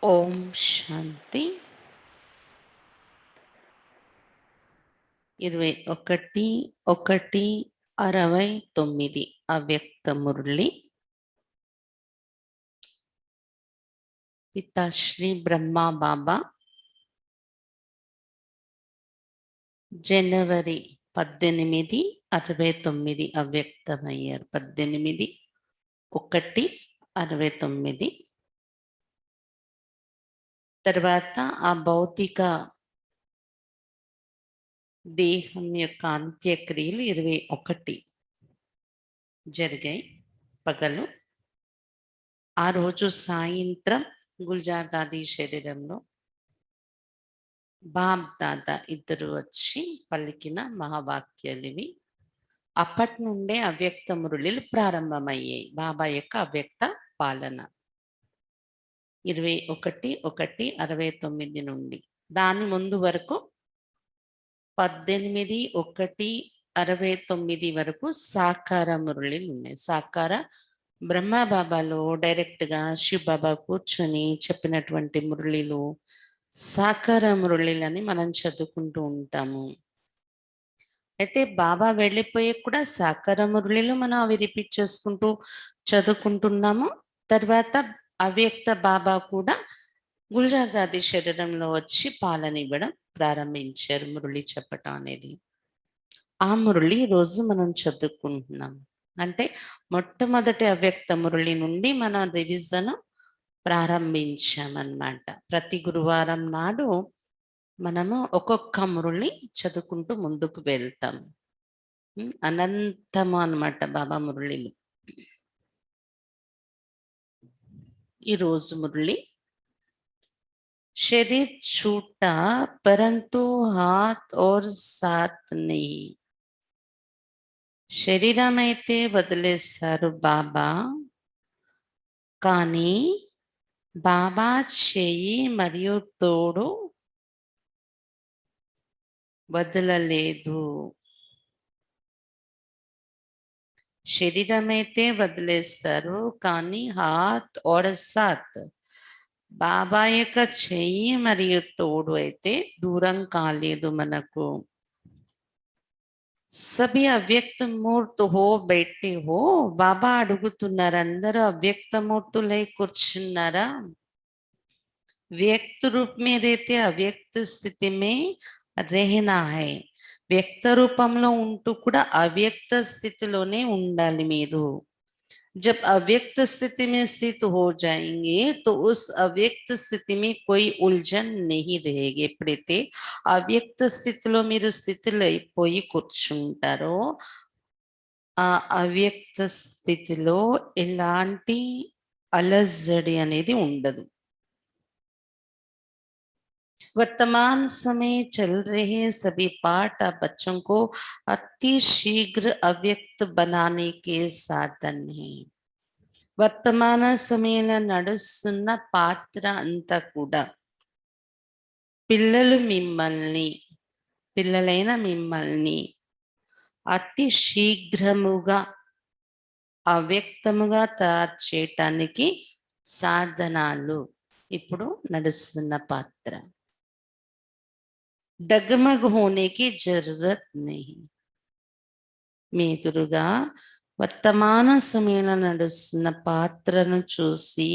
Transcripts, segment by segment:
ఓం శాంతి 21/1/69 అవ్యక్త మురళి పితాశ్రీ బ్రహ్మా బాబా జనవరి 1869 అవ్యక్తమయ్యారు. 18/1/69 తర్వాత ఆ భౌతిక దేహం యొక్క అంత్యక్రియలు 21 జరిగాయి పగలు. ఆ రోజు సాయంత్రం గుల్జార్ దాది శరీరంలో బాబ్ దాదా ఇద్దరు వచ్చి పలికిన మహావాక్యాలు ఇవి. అప్పటి నుండే అవ్యక్త మురళిలు ప్రారంభమయ్యాయి. బాబా యొక్క అవ్యక్త పాలన 21/1/69 నుండి. దాని ముందు వరకు 18/1/69 వరకు సాకార మురళిలు ఉన్నాయి. సాకార బ్రహ్మ బాబాలో డైరెక్ట్గా శివ్ బాబా కూర్చొని చెప్పినటువంటి మురళిలు సాకార మురళిలని మనం చదువుకుంటూ ఉంటాము. అయితే బాబా వెళ్ళిపోయే కూడా సాకార మురళిలు మనం అవి రిపీట్ చేసుకుంటూ చదువుకుంటున్నాము. తర్వాత అవ్యక్త బాబా కూడా గుల్జార్ దాది శరీరంలో వచ్చి పాలన ఇవ్వడం ప్రారంభించారు, మురళి చెప్పటం అనేది. ఆ మురళి రోజు మనం చదువుకుంటున్నాం. అంటే మొట్టమొదటి అవ్యక్త మురళి నుండి మనం రివిజన్ ప్రారంభించామన్నమాట. ప్రతి గురువారం నాడు మనము ఒక్కొక్క మురళి చదువుకుంటూ ముందుకు వెళ్తాం. అనంతము అన్నమాట బాబా మురళిలు. ఈరోజు మురళి शरीर छूटा परंतु हाथ और साथ नहीं. శరీరం అయితే వదిలేశారు బాబా, కానీ బాబా చెయ్యి మరియు తోడు వదలలేదు. శరీరం అయితే వదిలేశారు, కానీ హాత్ और సాత్ బాబా యొక్క చెయ్యి మరియు తోడు అయితే దూరం కాలేదు మనకు. సభి అవ్యక్త మూర్తి హో బయటే హో. బాబా అడుగుతున్నారు, అందరూ అవ్యక్త మూర్తులై కూర్చున్నారా? వ్యక్త రూప में रहते అవ్యక్త స్థితి में रहना है. వ్యక్త రూపంలో ఉంటూ కూడా అవ్యక్త స్థితిలోనే ఉండాలి మీరు. जब अव्यक्त स्थिति में स्थित हो जाएंगे तो उस अव्यक्त स्थिति में कोई उलझन नहीं रहेगी. ఎప్పుడైతే అవ్యక్త స్థితిలో మీరు స్థితిలో అయిపోయి కూర్చుంటారో ఆ అవ్యక్త స్థితిలో ఎలాంటి అలజడి అనేది ఉండదు. वर्तमान समय चल रहे सभी पाठ अब बच्चों को अति शीघ्र अव्यक्त बनाने के साधन है. వర్తమాన సమయంలో నడుస్తున్న పాత్ర అంతా కూడా పిల్లలైన మిమ్మల్ని అతి శీఘ్రముగా అవ్యక్తముగా తయారు చేయటానికి సాధనాలు ఇప్పుడు నడుస్తున్న పాత్ర. डगमग होने की जरूरत नहीं. మీ ఎదురుగా వర్తమాన సమయంలో నడుస్తున్న పాత్రను చూసి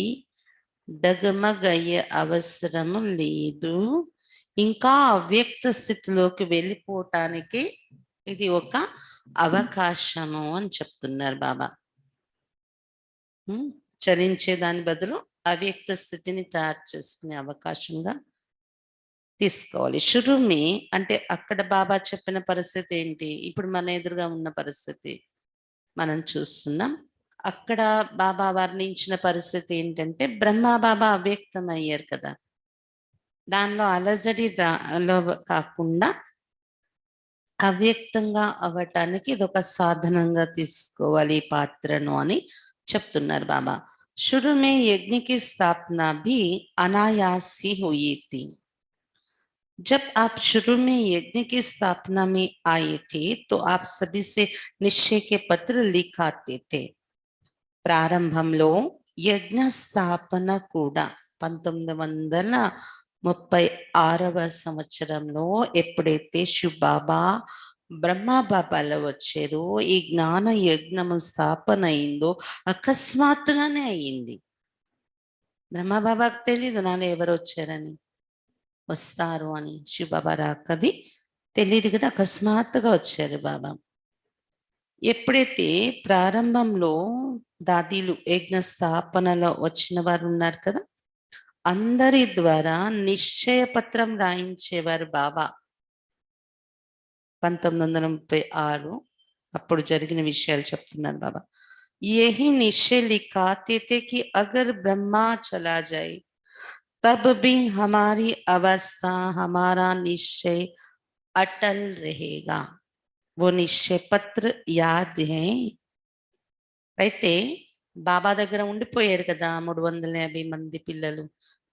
డగమగ్ అయ్యే అవసరము లేదు. ఇంకా అవ్యక్త స్థితిలోకి వెళ్ళిపోవటానికి ఇది ఒక అవకాశము అని చెప్తున్నారు బాబా. చలించే దాని బదులు అవ్యక్త స్థితిని తయారు చేసుకునే అవకాశంగా తీసుకోవాలి. షురుమి అంటే అక్కడ బాబా చెప్పిన పరిస్థితి ఏంటి, ఇప్పుడు మన ఎదురుగా ఉన్న పరిస్థితి మనం చూస్తున్నాం. అక్కడ బాబా వర్ణించిన పరిస్థితి ఏంటంటే బ్రహ్మ బాబా అవ్యక్తం అయ్యారు కదా, దానిలో అలజడి కాకుండా అవ్యక్తంగా అవ్వటానికి ఇది ఒక సాధనంగా తీసుకోవాలి ఈ పాత్రను అని చెప్తున్నారు బాబా. शुरू में यज्ञ की स्थापना भी अनायास ही हुई थी. जब आप शुरू में यज्ञ की स्थापना में आए थे तो आप सभी से निश्चय के पत्र लिखाते थे. ప్రారంభంలో యజ్ఞ స్థాపన కూడా 1936వ సంవత్సరంలో ఎప్పుడైతే శివబాబా బ్రహ్మబాబాలో వచ్చారో, ఈ జ్ఞాన యజ్ఞము స్థాపన అయిందో అకస్మాత్తుగానే అయ్యింది. బ్రహ్మబాబాకు తెలీదు నాలో ఎవరు వచ్చారని, వస్తారు అని. శివబాబా రాకది తెలియదు కదా, అకస్మాత్తుగా వచ్చారు బాబా. ఎప్పుడైతే ప్రారంభంలో దాదీలు యజ్ఞ స్థాపనలో వచ్చిన వారు ఉన్నారు కదా, అందరి ద్వారా నిశ్చయ పత్రం రాయించేవారు బాబా. 1936 అప్పుడు జరిగిన విషయాలు చెప్తున్నారు బాబా. यही निश्चय लिखाते थे कि अगर ब्रह्मा चला जाए तब भी हमारी अवस्था, हमारा निश्चय अटल रहेगा. वो निश्चय पत्र याद है. అయితే బాబా దగ్గర ఉండిపోయారు కదా 350 మంది పిల్లలు,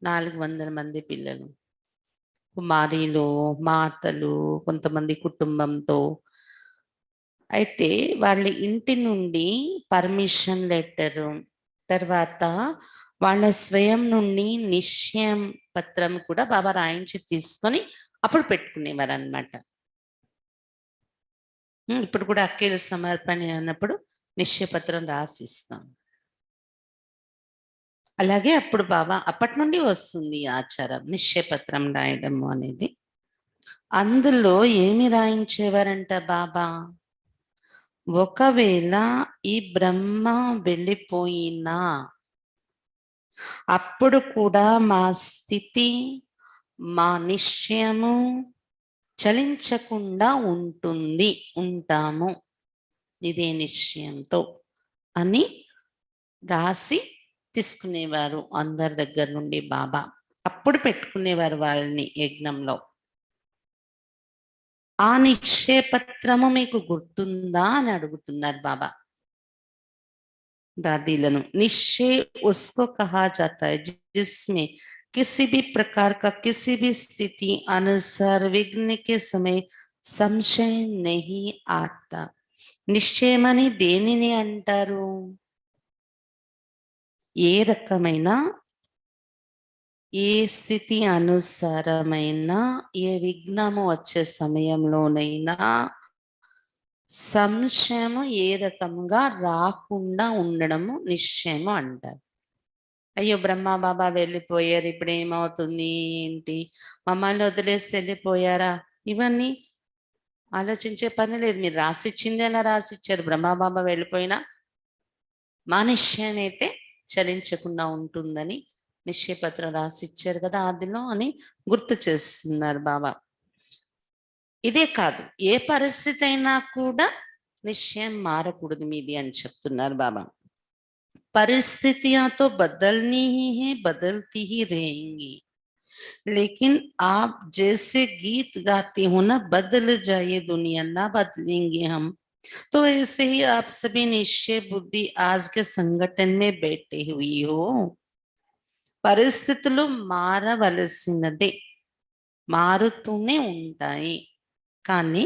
400 మంది పిల్లలు, కుమారీలు, మాతలు, కొంతమంది కుటుంబంతో. అయితే వాళ్ళ ఇంటి నుండి పర్మిషన్ లెటరు, తర్వాత వాళ్ళ స్వయం నుండి నిశ్చయం పత్రం కూడా బాబా రాయించి తీసుకొని అప్పుడు పెట్టుకునేవారు అనమాట. ఇప్పుడు కూడా అఖిల సమర్పణ అన్నప్పుడు నిశ్చయపత్రం రాసిస్తాం. అలాగే అప్పుడు బాబా అప్పటి నుండి వస్తుంది ఈ ఆచారం, నిశ్చయపత్రం రాయడం అనేది. అందులో ఏమి రాయించేవారంట బాబా, ఒకవేళ ఈ బ్రహ్మ వెళ్ళిపోయినా అప్పుడు కూడా మా స్థితి, మా నిశ్చయము చలించకుండా ఉంటాము ఇదే నిశ్చయంతో అని రాసి తీసుకునేవారు అందరి దగ్గర నుండి బాబా. అప్పుడు పెట్టుకునేవారు వాళ్ళని యజ్ఞంలో. ఆ నిశ్చయ పత్రము మీకు గుర్తుందా అని అడుగుతున్నారు బాబా दादीలను. निश्चय उसको कहा जाता है जिसमें किसी भी प्रकार का किसी भी स्थिति अनुसार विघ्न के समय संशय नहीं आता. నిశ్చయమని దేనిని అంటారు? ఏ రకమైన, ఏ స్థితి అనుసారమైన, ఏ విఘ్నము వచ్చే సమయంలోనైనా సంశయము ఏ రకంగా రాకుండా ఉండడము నిశ్చయము అంటారు. అయ్యో బ్రహ్మ బాబా వెళ్ళిపోయారు, ఇప్పుడు ఏమవుతుంది ఏంటి, మమ్మల్ని వదిలేసి వెళ్ళిపోయారా, ఇవన్నీ ఆలోచించే పని లేదు. మీరు రాసిచ్చింది అలా రాసిచ్చారు. బ్రహ్మబాబా వెళ్ళిపోయినా మా నిశ్చయం అయితే చలించకుండా ఉంటుందని నిశ్చయపత్రం రాసిచ్చారు కదా ఆదిలో అని గుర్తు చేస్తున్నారు బాబా. ఇదే కాదు, ఏ పరిస్థితి అయినా కూడా నిశ్చయం మారకూడదు మీది అని చెప్తున్నారు బాబా. परिस्थितियां तो बदलनी ही है, बदलती ही रहेंगी, लेकिन आप जैसे गीत गाते हो ना, बदल जाए दुनिया ना बदलेंगे हम, तो ऐसे ही आप सभी निश्चय बुद्धि आज के संगठन में बैठे हुई हो. పరిస్థితులు మారవలసినదే, మారుతూనే ఉంటాయి. కానీ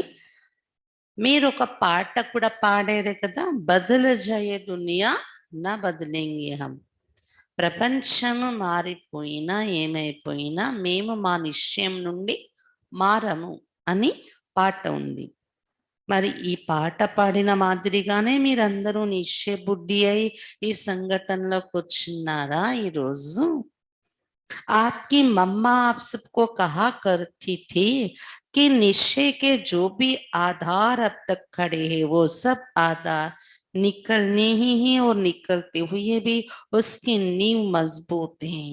మీరు ఒక పాట కూడా పాడేదే కదా, బదల జయ దునియా నా బదలేంగే హం. ప్రపంచము మారిపోయినా ఏమైపోయినా మేము మా నిశ్చయం నుండి మారము అని పాట ఉంది. మరి ఈ పాట పాడిన మాదిరిగానే మీరందరూ నిశ్చయ బుద్ధి అయి ఈ సంఘటనలోకి వచ్చినారా ఈరోజు? आपकी मम्मा आप सबको कहा करती थी कि निश्चय के जो भी आधार अब तक खड़े हैं वो सब आधार निकलने ही हैं और निकलते हुए भी उसकी नींव मजबूत है.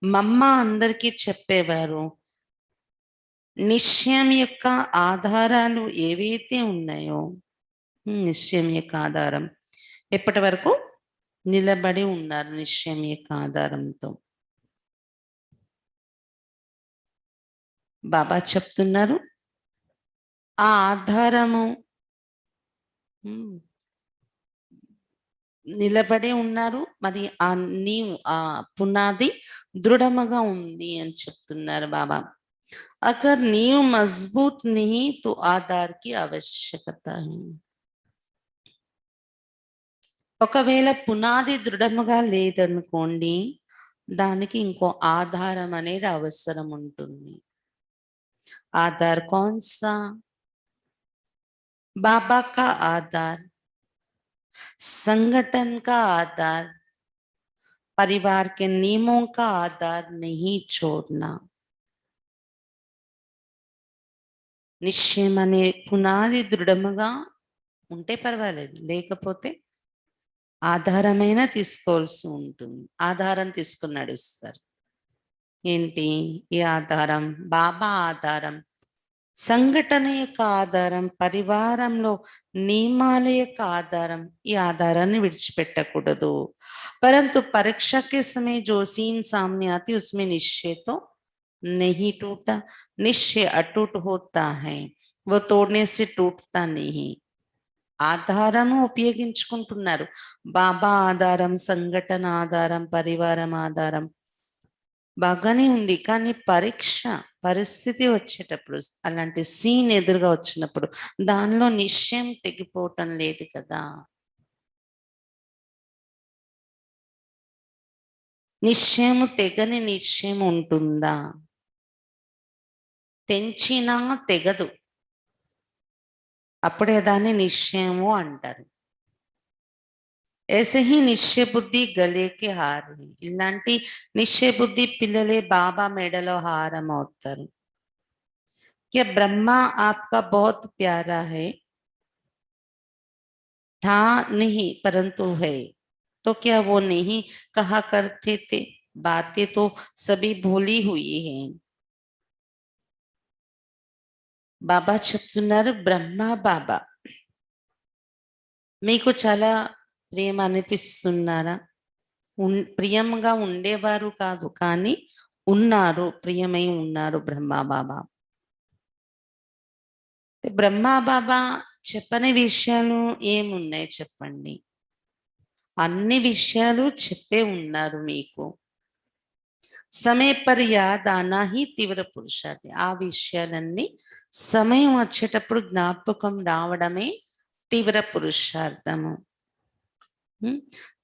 మమ్మ అందరికీ చెప్పేవారు, నిశ్చయం యొక్క ఆధారాలు ఏవైతే ఉన్నాయో, నిశ్చయం యొక్క ఆధారం ఎప్పటి వరకు నిలబడి ఉన్నారు నిశ్చయం యొక్క ఆధారంతో. బాబా చెప్తున్నారు ఆ ఆధారము నిలబడి ఉన్నారు, మరి ఆ నీవు ఆ పునాది దృఢముగా ఉంది అని చెప్తున్నారు బాబా. అగర్ నీవు మజబూత్ నహీ తో ఆధార్ కి ఆవశ్యకత. ఒకవేళ పునాది దృఢముగా లేదనుకోండి, దానికి ఇంకో ఆధారం అనేది అవసరం ఉంటుంది. आधार कौन सा? बाबा का आधार, संगठन का आधार, परिवार के नियमों का आधार नहीं छोड़ना. నిశ్చయం అనే పునాది దృఢముగా ఉంటే పర్వాలేదు, లేకపోతే ఆధారమైన తీసుకోవాల్సి ఉంటుంది. ఆధారం తీసుకుని నడుస్తారు. ఏంటి ఈ ఆధారం? బాబా ఆధారం, సంఘటన యొక్క ఆధారం, పరివారంలో నియమాల యొక్క ఆధారం. ఈ ఆధారాన్ని విడిచిపెట్టకూడదు. परंतु परीक्षा के समय जो सीन सामने आती उसमें निश्चय तो नहीं टूटा. निश्चय अटूट होता है, वो तोड़ने से टूटता नहीं. ఆధారము ఉపయోగించుకుంటున్నారు. బాబా ఆధారం, సంఘటన ఆధారం, పరివారం ఆధారం బాగానే ఉంది. కానీ పరీక్ష పరిస్థితి వచ్చేటప్పుడు, అలాంటి సీన్ ఎదురుగా వచ్చినప్పుడు దానిలో నిశ్చయం తెగిపోవటం లేదు కదా. నిశ్చయము తెగని నిశ్చయం ఉంటుందా? తెంచినా తెగదు, అప్పుడే దాన్ని నిశ్చయము అంటారు. ऐसे ही निश्चय बुद्धि गले के हार है. ఇలాంటి నిశ్చయ బుద్ధి పిల్లలే బాబా మెడలో హారం అవుతారు. क्या ब्रह्मा आपका बहुत प्यारा है? था नहीं परंतु है. तो क्या वो नहीं कहा करते थे? बातें तो सभी भूली हुई हैं. బాబా చెప్తున్నారు, బ్రహ్మా బాబా మీకు చాలా ప్రేమ అనిపిస్తున్నారా? ప్రియంగా ఉండేవారు కాదు, కానీ ఉన్నారు, ప్రియమై ఉన్నారు బ్రహ్మా బాబా. బ్రహ్మా బాబా చెప్పని విషయాలు ఏమున్నాయి చెప్పండి? అన్ని విషయాలు చెప్పే ఉన్నారు మీకు. సమయ పర్ యాద్ ఆనా హి తీవ్ర పురుషార్థి. ఆ విషయాలన్నీ సమయం వచ్చేటప్పుడు జ్ఞాపకం రావడమే తీవ్ర పురుషార్థము.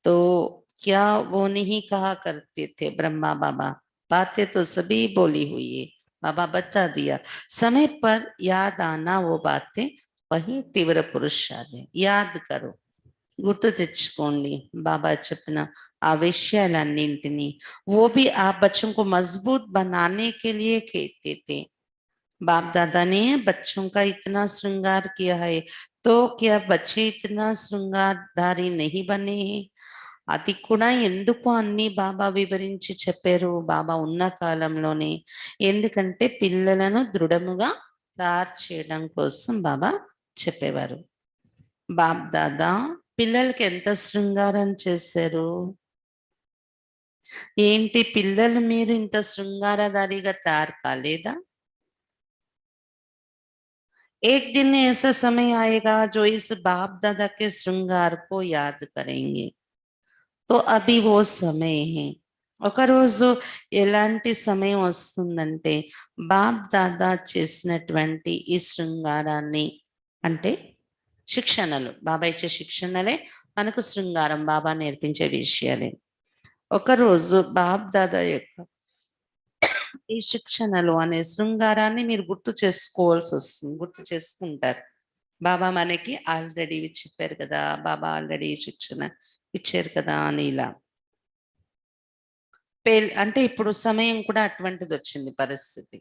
तो क्या वो नहीं कहा करते थे ब्रह्मा बाबा? बातें तो सभी बोली हुई है. बाबा बता दिया, समय पर याद आना वो बातें वही तीव्र पुरुषार्थ है. याद करो, గుర్తు తెచ్చుకోండి బాబా చెప్పిన ఆ విషయాలన్నింటినీ. वो भी आप बच्चों को मजबूत बनाने के लिए कहते थे. बाप दादा ने बच्चों का इतना श्रृंगार किया है, तो क्या बच्चे इतना श्रृंगारधारी नहीं बने हैं? అది కూడా ఎందుకు అన్ని బాబా వివరించి చెప్పారు బాబా ఉన్న కాలంలోనే? ఎందుకంటే పిల్లలను దృఢముగా తయారు చేయడం కోసం బాబా చెప్పేవారు. బాప్ దాదా పిల్లలకి ఎంత శృంగారం చేశారు? ఏంటి పిల్లలు మీరు ఇంత శృంగారధారిగా తయారు కాలేదా? एक दिन ऐसा समय आएगा जो इस बाप दादा के श्रृंगार को याद करेंगे. तो अभी वो समय है. ఒకరోజు ఎలాంటి సమయం వస్తుందంటే బాప్ దాదా చేసినటువంటి ఈ శృంగారాన్ని, అంటే శిక్షణలు, బాబా ఇచ్చే శిక్షణలే మనకు శృంగారం, బాబా నేర్పించే విషయాలే. ఒకరోజు బాప్ దాదా యొక్క ఈ శిక్షణలు అనే శృంగారాన్ని మీరు గుర్తు చేసుకోవాల్సి వస్తుంది, గుర్తు చేసుకుంటారు. బాబా మనకి ఆల్రెడీ చెప్పారు కదా, బాబా ఆల్రెడీ శిక్షణ ఇచ్చారు కదా అని. ఇలా అంటే ఇప్పుడు సమయం కూడా అటువంటిది వచ్చింది పరిస్థితి.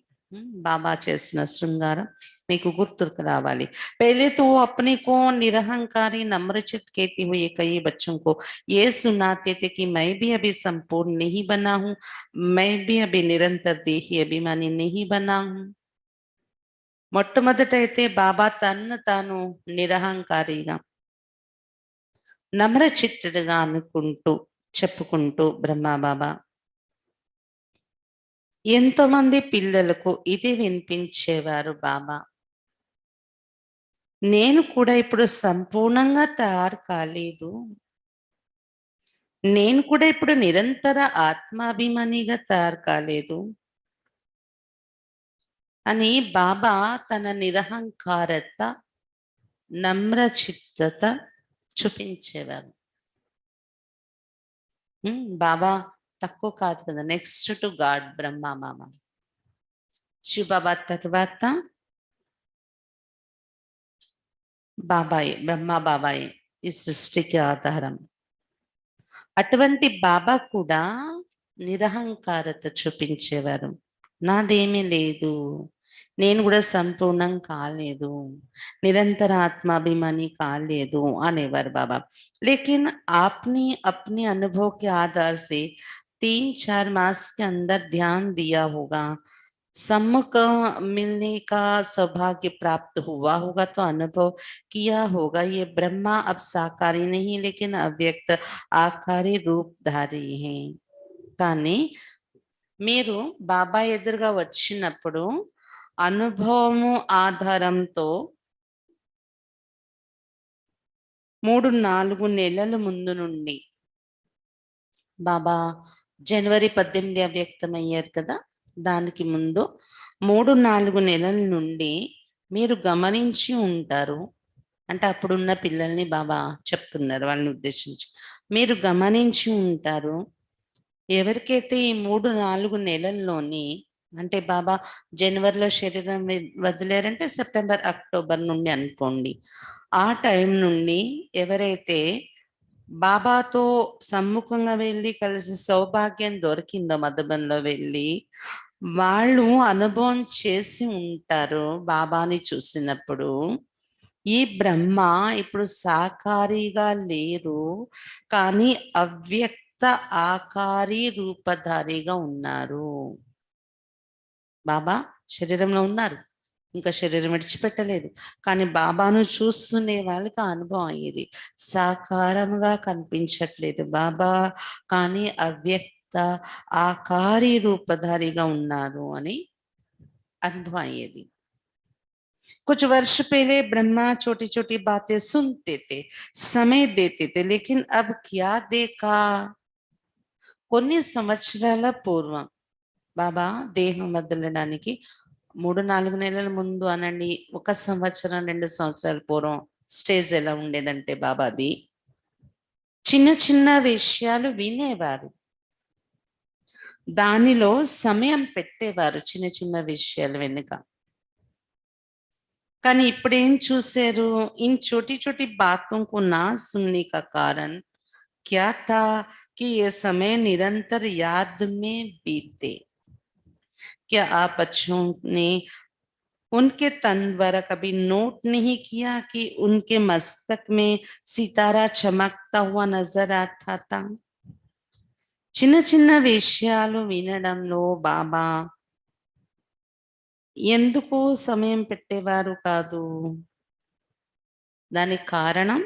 బాబా చేసిన శృంగారం మీకు గుర్తుకు రావాలి. पहले तो वो अपने को निरहंकारी नम्रचित कहते हुए कई बच्चों को ये सुनाते थे कि मैं भी अभी संपूर्ण नहीं बना हूँ, मैं भी अभी निरंतर देही अभिमानी नहीं बना हूँ. మొట్టమొదటైతే బాబా తన్ను తాను నిరహంకారిగా నమ్రచిత్తుడుగా అనుకుంటూ చెప్పుకుంటూ బ్రహ్మా బాబా ఎంతో మంది పిల్లలకు ఇది వినిపించేవారు. బాబా నేను కూడా ఇప్పుడు సంపూర్ణంగా తయారు కాలేదు, నేను కూడా ఇప్పుడు నిరంతర ఆత్మాభిమానిగా తయారు కాలేదు అని బాబా తన నిరహంకారత, నమ్రచిత్తత చూపించేవారు. బాబా తక్కువ కాదు కదా. నెక్స్ట్ టు గాడ్ బ్రహ్మ బాబా. శివబాబా తర్వాత బాబాయ్, బ్రహ్మ బాబాయ్ ఈ సృష్టికి ఆధారం. అటువంటి బాబా కూడా నిరహంకారత చూపించేవారు. నాదేమీ లేదు, నేను కూడా సంపూర్ణం కాలేదు, నిరంతర ఆత్మాభిమాని కాలేదు అనేవారు బాబా. लेकिन आपने अपने अनुभव के आधार से 3-4 मास के अंदर ध्यान दिया होगा, सम्मुख मिलने का सौभाग्य प्राप्त हुआ होगा, तो अनुभव किया होगा ये ब्रह्मा अब साकारी नहीं लेकिन अव्यक्त आकारी रूपधारी है. కానీ మీరు బాబా ఎదురుగా వచ్చినప్పుడు అనుభవము ఆధారంతో 3-4 నెలల ముందు నుండి, బాబా జనవరి 18 అవ్యక్తమయ్యారు కదా, దానికి ముందు 3-4 నెలల నుండి మీరు గమనించి ఉంటారు. అంటే అప్పుడున్న పిల్లల్ని బాబా చెప్తున్నారు, వాళ్ళని ఉద్దేశించి. మీరు గమనించి ఉంటారు, ఎవరికైతే ఈ 3-4 నెలల్లోని, అంటే బాబా జనవరిలో శరీరం వదిలేరంటే సెప్టెంబర్ అక్టోబర్ నుండి అనుకోండి, ఆ టైం నుండి ఎవరైతే బాబాతో సమ్ముఖంగా వెళ్ళి కలిసి సౌభాగ్యం దొరికిందో మధుబన్లో వెళ్ళి, వాళ్ళు అనుభవం చేసి ఉంటారు బాబాని చూసినప్పుడు, ఈ బ్రహ్మ ఇప్పుడు సాకారిగా లేరు, కానీ అవ్యక్త ఆకారి రూపధారిగా ఉన్నారు. బాబా శరీరంలో ఉన్నారు, ఇంకా శరీరం విడిచిపెట్టలేదు, కానీ బాబాను చూస్తునే వాళ్ళకి అనుభవం అయ్యేది. సాకారంగా కనిపించట్లేదు బాబా, కానీ అవ్యక్త ఆకారి రూపధారిగా ఉన్నారు అని అనుభవం అయ్యేది. कुछ वर्ष पहले ब्रह्मा छोटी छोटी बातें सुनते थे, समय देते थे, लेकिन अब क्या देखा. కొన్ని సంవత్సరాల పూర్వం బాబా దేహం వదలడానికి 3-4 నెలల ముందు అనండి, 1 సంవత్సరం 2 సంవత్సరాల పూర్వం స్టేజ్ ఎలా ఉండేదంటే బాబాది, చిన్న చిన్న విషయాలు వినేవారు, దానిలో సమయం పెట్టేవారు చిన్న చిన్న విషయాలు వెనుక. కానీ ఇప్పుడేం చూశారు, इन छोटी छोटी बातों को ना सुनने का कारण क्या था कि ये समय निरंतर याद में बीते. क्या आप बच्चों ने उनके तन द्वारा कभी नोट नहीं किया कि उनके मस्तक में सितारा चमकता हुआ नजर आता था. చిన్న చిన్న విషయాలు వినడంలో బాబా ఎందుకు సమయం పెట్టేవారు కాదు. దానికి కారణం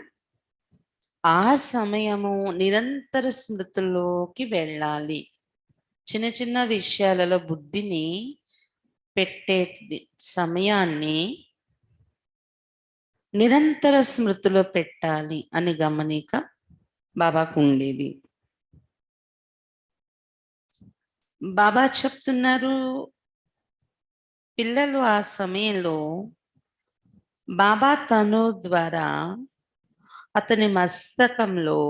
ఆ సమయము నిరంతర స్మృతిలోకి వెళ్ళాలి. చిన్న చిన్న విషయాలలో బుద్ధిని పెట్టే సమయాన్ని నిరంతర స్మృతిలో పెట్టాలి అని గమనిక బాబాకు ఉండేది. బాబా చెప్తున్నారు, పిల్లలు ఆ సమయంలో బాబా తను ద్వారా అతని మస్తకంలో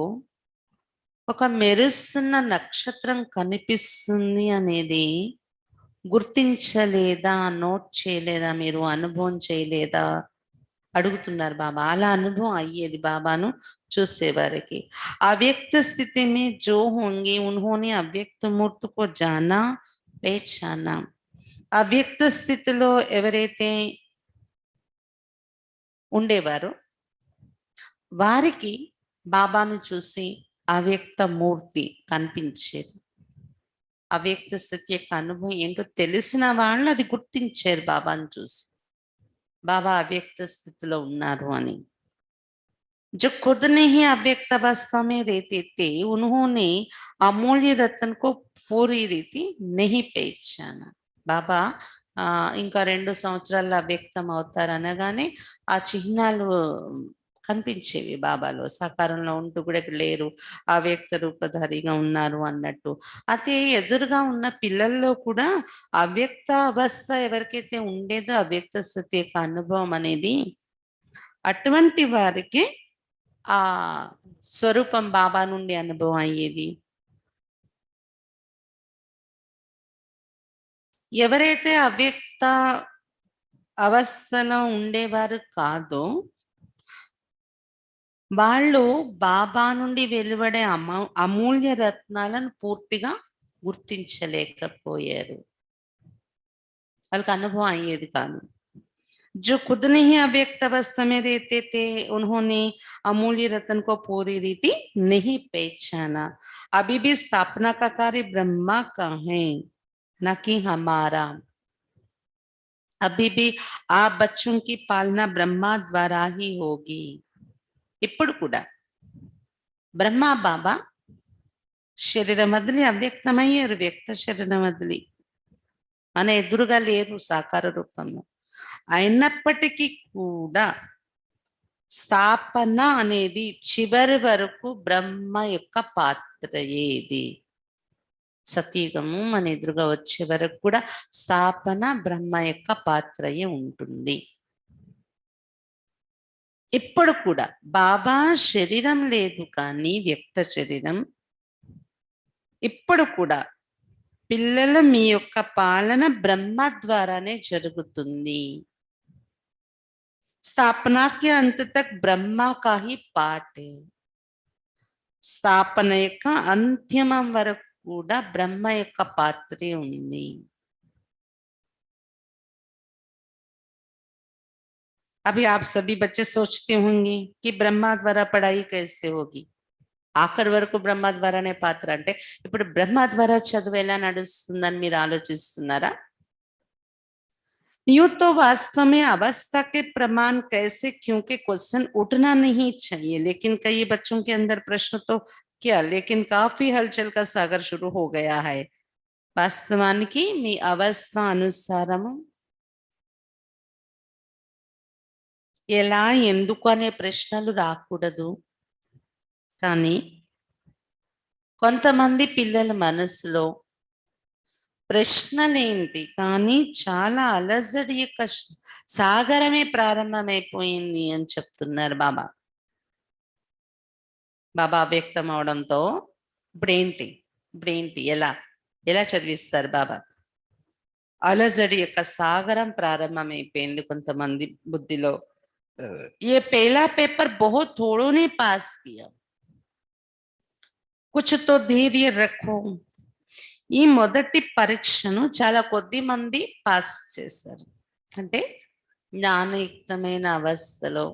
ఒక మెరుస్తున్న నక్షత్రం కనిపిస్తుంది అనేది గుర్తించలేదా, నోట్ చేయలేదా, మీరు అనుభవం చేయలేదా అడుగుతున్నారు బాబా. అలా అనుభవం అయ్యేది బాబాను చూసేవారికి. అవ్యక్త స్థితి में जो होंगे उन्होंने अव्यक्त मूर्ति को जाना पहचाना. అవ్యక్త స్థితిలో ఎవరైతే ఉండేవారో వారికి బాబాను చూసి అవ్యక్త మూర్తి కనిపించేది. అవ్యక్త స్థితి యొక్క అనుభవం ఏంటో తెలిసిన వాళ్ళు అది గుర్తించారు బాబాను చూసి, బాబా అవ్యక్త స్థితిలో ఉన్నారు అని. जो खुद नहीं अव्यक्त अवस्था में रहते थे उन्होंने अमूल्य रत्न को पूरी रीति नहीं पहचाना. బాబా ఇంకా 2 సంవత్సరాల్లో అవ్యక్తం అవుతారు అనగానే ఆ చిహ్నాలు కనిపించేవి బాబాలో, సాకారంలో ఉంటూ కూడా లేరు, అవ్యక్త రూపధారిగా ఉన్నారు అన్నట్టు. అదే ఎదురుగా ఉన్న పిల్లల్లో కూడా అవ్యక్త అవస్థ ఎవరికైతే ఉండేదో, అవ్యక్త స్థితి యొక్క అనుభవం అనేది, అటువంటి వారికి ఆ స్వరూపం బాబా నుండి అనుభవం అయ్యేది. ఎవరైతే అవ్యక్త అవస్థలో ఉండేవారు కాదో వాళ్ళు బాబా నుండి వెలువడే అమూల్య రత్నాలను పూర్తిగా గుర్తించలేకపోయారు. వాళ్ళకి అనుభవం అయ్యేది కాదు. जो खुद नहीं अव्यक्त अवस्था में रहते थे, उन्होंने अमूल्य रत्न को पूरी रीति नहीं पहचाना। अभी भी स्थापना का कार्य ब्रह्मा का है, न कि हमारा। अभी भी आप बच्चों की पालना ब्रह्मा द्वारा ही होगी। ఇప్పుడు కూడా బ్రహ్మ బాబా శరీరం వదిలి అవ్యక్తమయ్యారు, వ్యక్త శరీరం వదిలి మన ఎదురుగా లేరు సాకార రూపంలో. అయినప్పటికీ కూడా స్థాపన అనేది చివరి వరకు బ్రహ్మ యొక్క పాత్రయే. ఇది సతీగము మన ఎదురుగా వచ్చే వరకు కూడా స్థాపన బ్రహ్మ యొక్క పాత్రయే ఉంటుంది. ఇప్పుడు కూడా బాబా శరీరం లేదు కానీ వ్యక్త శరీరం. ఇప్పుడు కూడా పిల్లల మీ యొక్క పాలన బ్రహ్మ ద్వారానే జరుగుతుంది. స్థాపన के अंत तक ब्रह्मा का ही पाठ है. స్థాపన యొక్క అంత్యమం వరకు కూడా బ్రహ్మ యొక్క పాత్రే ఉంది. अभी आप सभी बच्चे सोचते होंगे कि ब्रह्मा द्वारा पढ़ाई कैसे होगी. ఆఖరి వరకు బ్రహ్మ ద్వారానే పాత్ర అంటే ఇప్పుడు బ్రహ్మ ద్వారా చదువు ఎలా నడుస్తుందని మీరు ఆలోచిస్తున్నారా? यूं तो वास्तव में अवस्था के प्रमाण कैसे, क्योंकि क्वेश्चन उठना नहीं चाहिए, लेकिन कई बच्चों के अंदर प्रश्न तो क्या, लेकिन काफी हलचल का सागर शुरू हो गया है. వాస్తవానికి మీ అవస్థ అనుసారము ఎలా, ఎందుకు అనే ప్రశ్నలు రాకూడదు. కానీ కొంతమంది పిల్లల మనసులో ప్రశ్నలేంటి కానీ చాలా అలజడి యొక్క సాగరమే ప్రారంభమైపోయింది అని చెప్తున్నారు బాబా. బాబా అవ్యక్తం అవడంతో ఇప్పుడేంటి ఎలా ఎలా చదివిస్తారు బాబా? అలజడి యొక్క సాగరం ప్రారంభమైపోయింది కొంతమంది బుద్ధిలో. ये पहला पेपर बहुत थोड़ों ने पास किया, कुछ तो धैर्य रखो. ఈ మొదటి పరీక్షను చాలా కొద్ది మంది పాస్ చేశారు. అంటే జ్ఞానయుక్తమైన అవస్థలో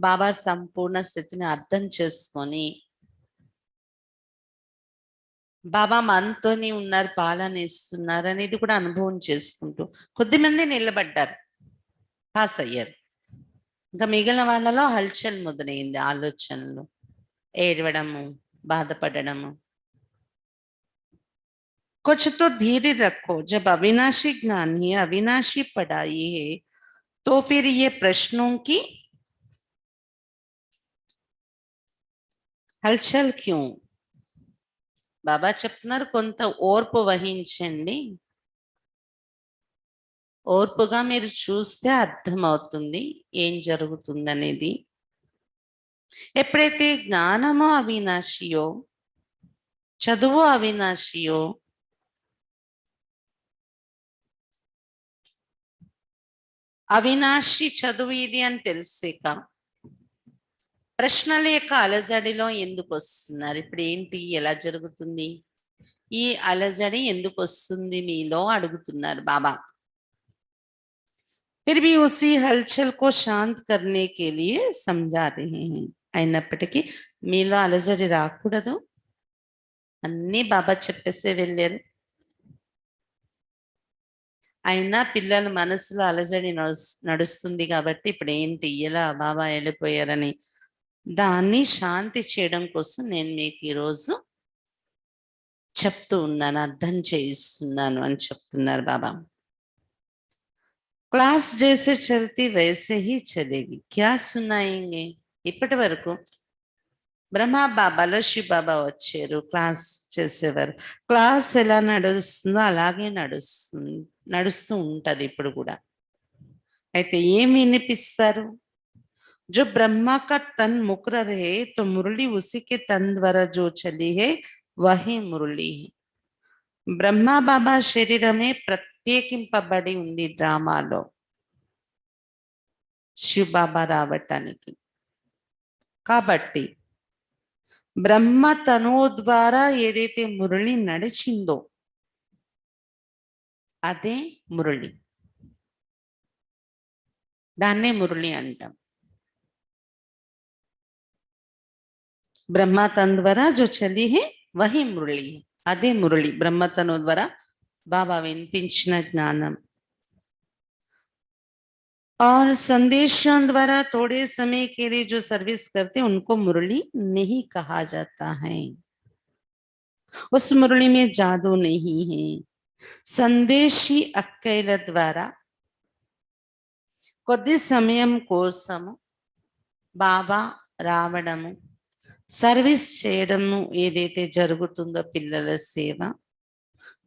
బాబా సంపూర్ణ స్థితిని అర్థం చేసుకొని బాబా మనతోనే ఉన్నారు, పాలన ఇస్తున్నారు అనేది కూడా అనుభవం చేసుకుంటూ కొద్దిమంది నిలబడ్డారు, పాస్ అయ్యారు. ఇంకా మిగిలిన వాళ్ళలో హల్చల్ మొదలైంది, ఆలోచనలు, ఏడవడము, బాధపడడము. कुछ तो धीरे रखो, जब अविनाशी ज्ञान ही अविनाशी पढ़ाई है तो फिर ये प्रश्नों की हलचल क्यों? బాబా చెప్తున్నారు కొంత ఓర్పు వహించండి. ఓర్పుగా మీరు చూస్తే అర్థమవుతుంది ఏం జరుగుతుందనేది. ఎప్పుడైతే జ్ఞానము అవినాశియో, చదువు అవినాశియో, అవినాశి చదువు ఇది అని తెలిసాక ప్రశ్నల యొక్క అలజడిలో ఎందుకు వస్తున్నారు? ఇప్పుడు ఏంటి, ఎలా జరుగుతుంది, ఈ అలజడి ఎందుకు వస్తుంది మీలో అడుగుతున్నారు బాబా. फिर भी उसी हलचल को शांत करने के लिए समझा रहे हैं. అయినప్పటికీ మీలో అలజడి రాకూడదు, అన్నీ బాబా చెప్పేసే వెళ్ళారు. అయినా పిల్లల మనసులో అలజడి నడుస్తుంది కాబట్టి ఇప్పుడు ఏంటి, ఎలా బాబా వెళ్ళిపోయారని దాన్ని శాంతి చేయడం కోసం నేను మీకు ఈరోజు చెప్తూ ఉన్నాను, అర్థం చేయిస్తున్నాను అని చెప్తున్నారు బాబా. क्लास जैसे चलती वैसे ही चलेगी, क्या सुनाएंगे? ఇప్పటి వరకు బ్రహ్మ బాబాలో శివ బాబా వచ్చారు, క్లాస్ చేసేవారు. క్లాస్ ఎలా నడుస్తుందో అలాగే నడుస్తూ ఉంటది ఇప్పుడు కూడా. అయితే ఏం వినిపిస్తారు? जो ब्रह्मा का तन मुकर्रर है तो मुरली उसी के तन द्वारा जो चली है वही मुरली है. ब्रह्मा बाबा शरीर में प्रत्येक ప్రత్యేకింపబడి ఉంది డ్రామాలో శివబాబా రావటానికి. కాబట్టి బ్రహ్మ తను ద్వారా ఏదైతే మురళి నడిచిందో అదే మురళి, దాన్నే మురళి అంటాం. ब्रह्मा तन द्वारा जो चली है वही मुरली है, अदे मुरली ब्रह्म तनु द्वारा बाबा विनिपिंచిన జ్ఞానం. और संदेशों द्वारा थोड़े समय के लिए जो सर्विस करते उनको मुरली नहीं कहा जाता है. उस मुरली में जादू नहीं है. संदेशी अक्कैల ద్వారా కొద్ది సమయం కోసం బాబా రావడము, సర్వీస్ చేయడము ఏదైతే జరుగుతుందో పిల్లల సేవ,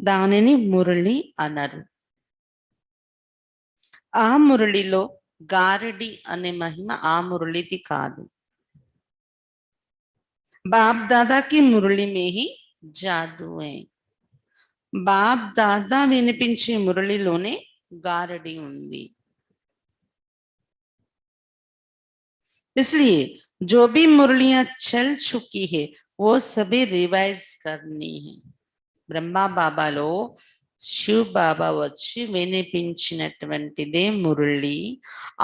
దానిని మురళి అనరు. ఆ మురళిలో గారడి అనే మహిమ ఆ మురళిది కాదు. బాప్ దాదాకి మురళి మే హి జాదూ హై. బాప్ దాదా వినిపించే మురళిలోనే గారడి ఉంది. इसलिए जो भी मुरलियां चल चुकी है वो सभी रिवाइज करनी है. ब्रह्मा बाबालो शिव बाबा వచ్చి వినిపించినటువంటిదే మురళి.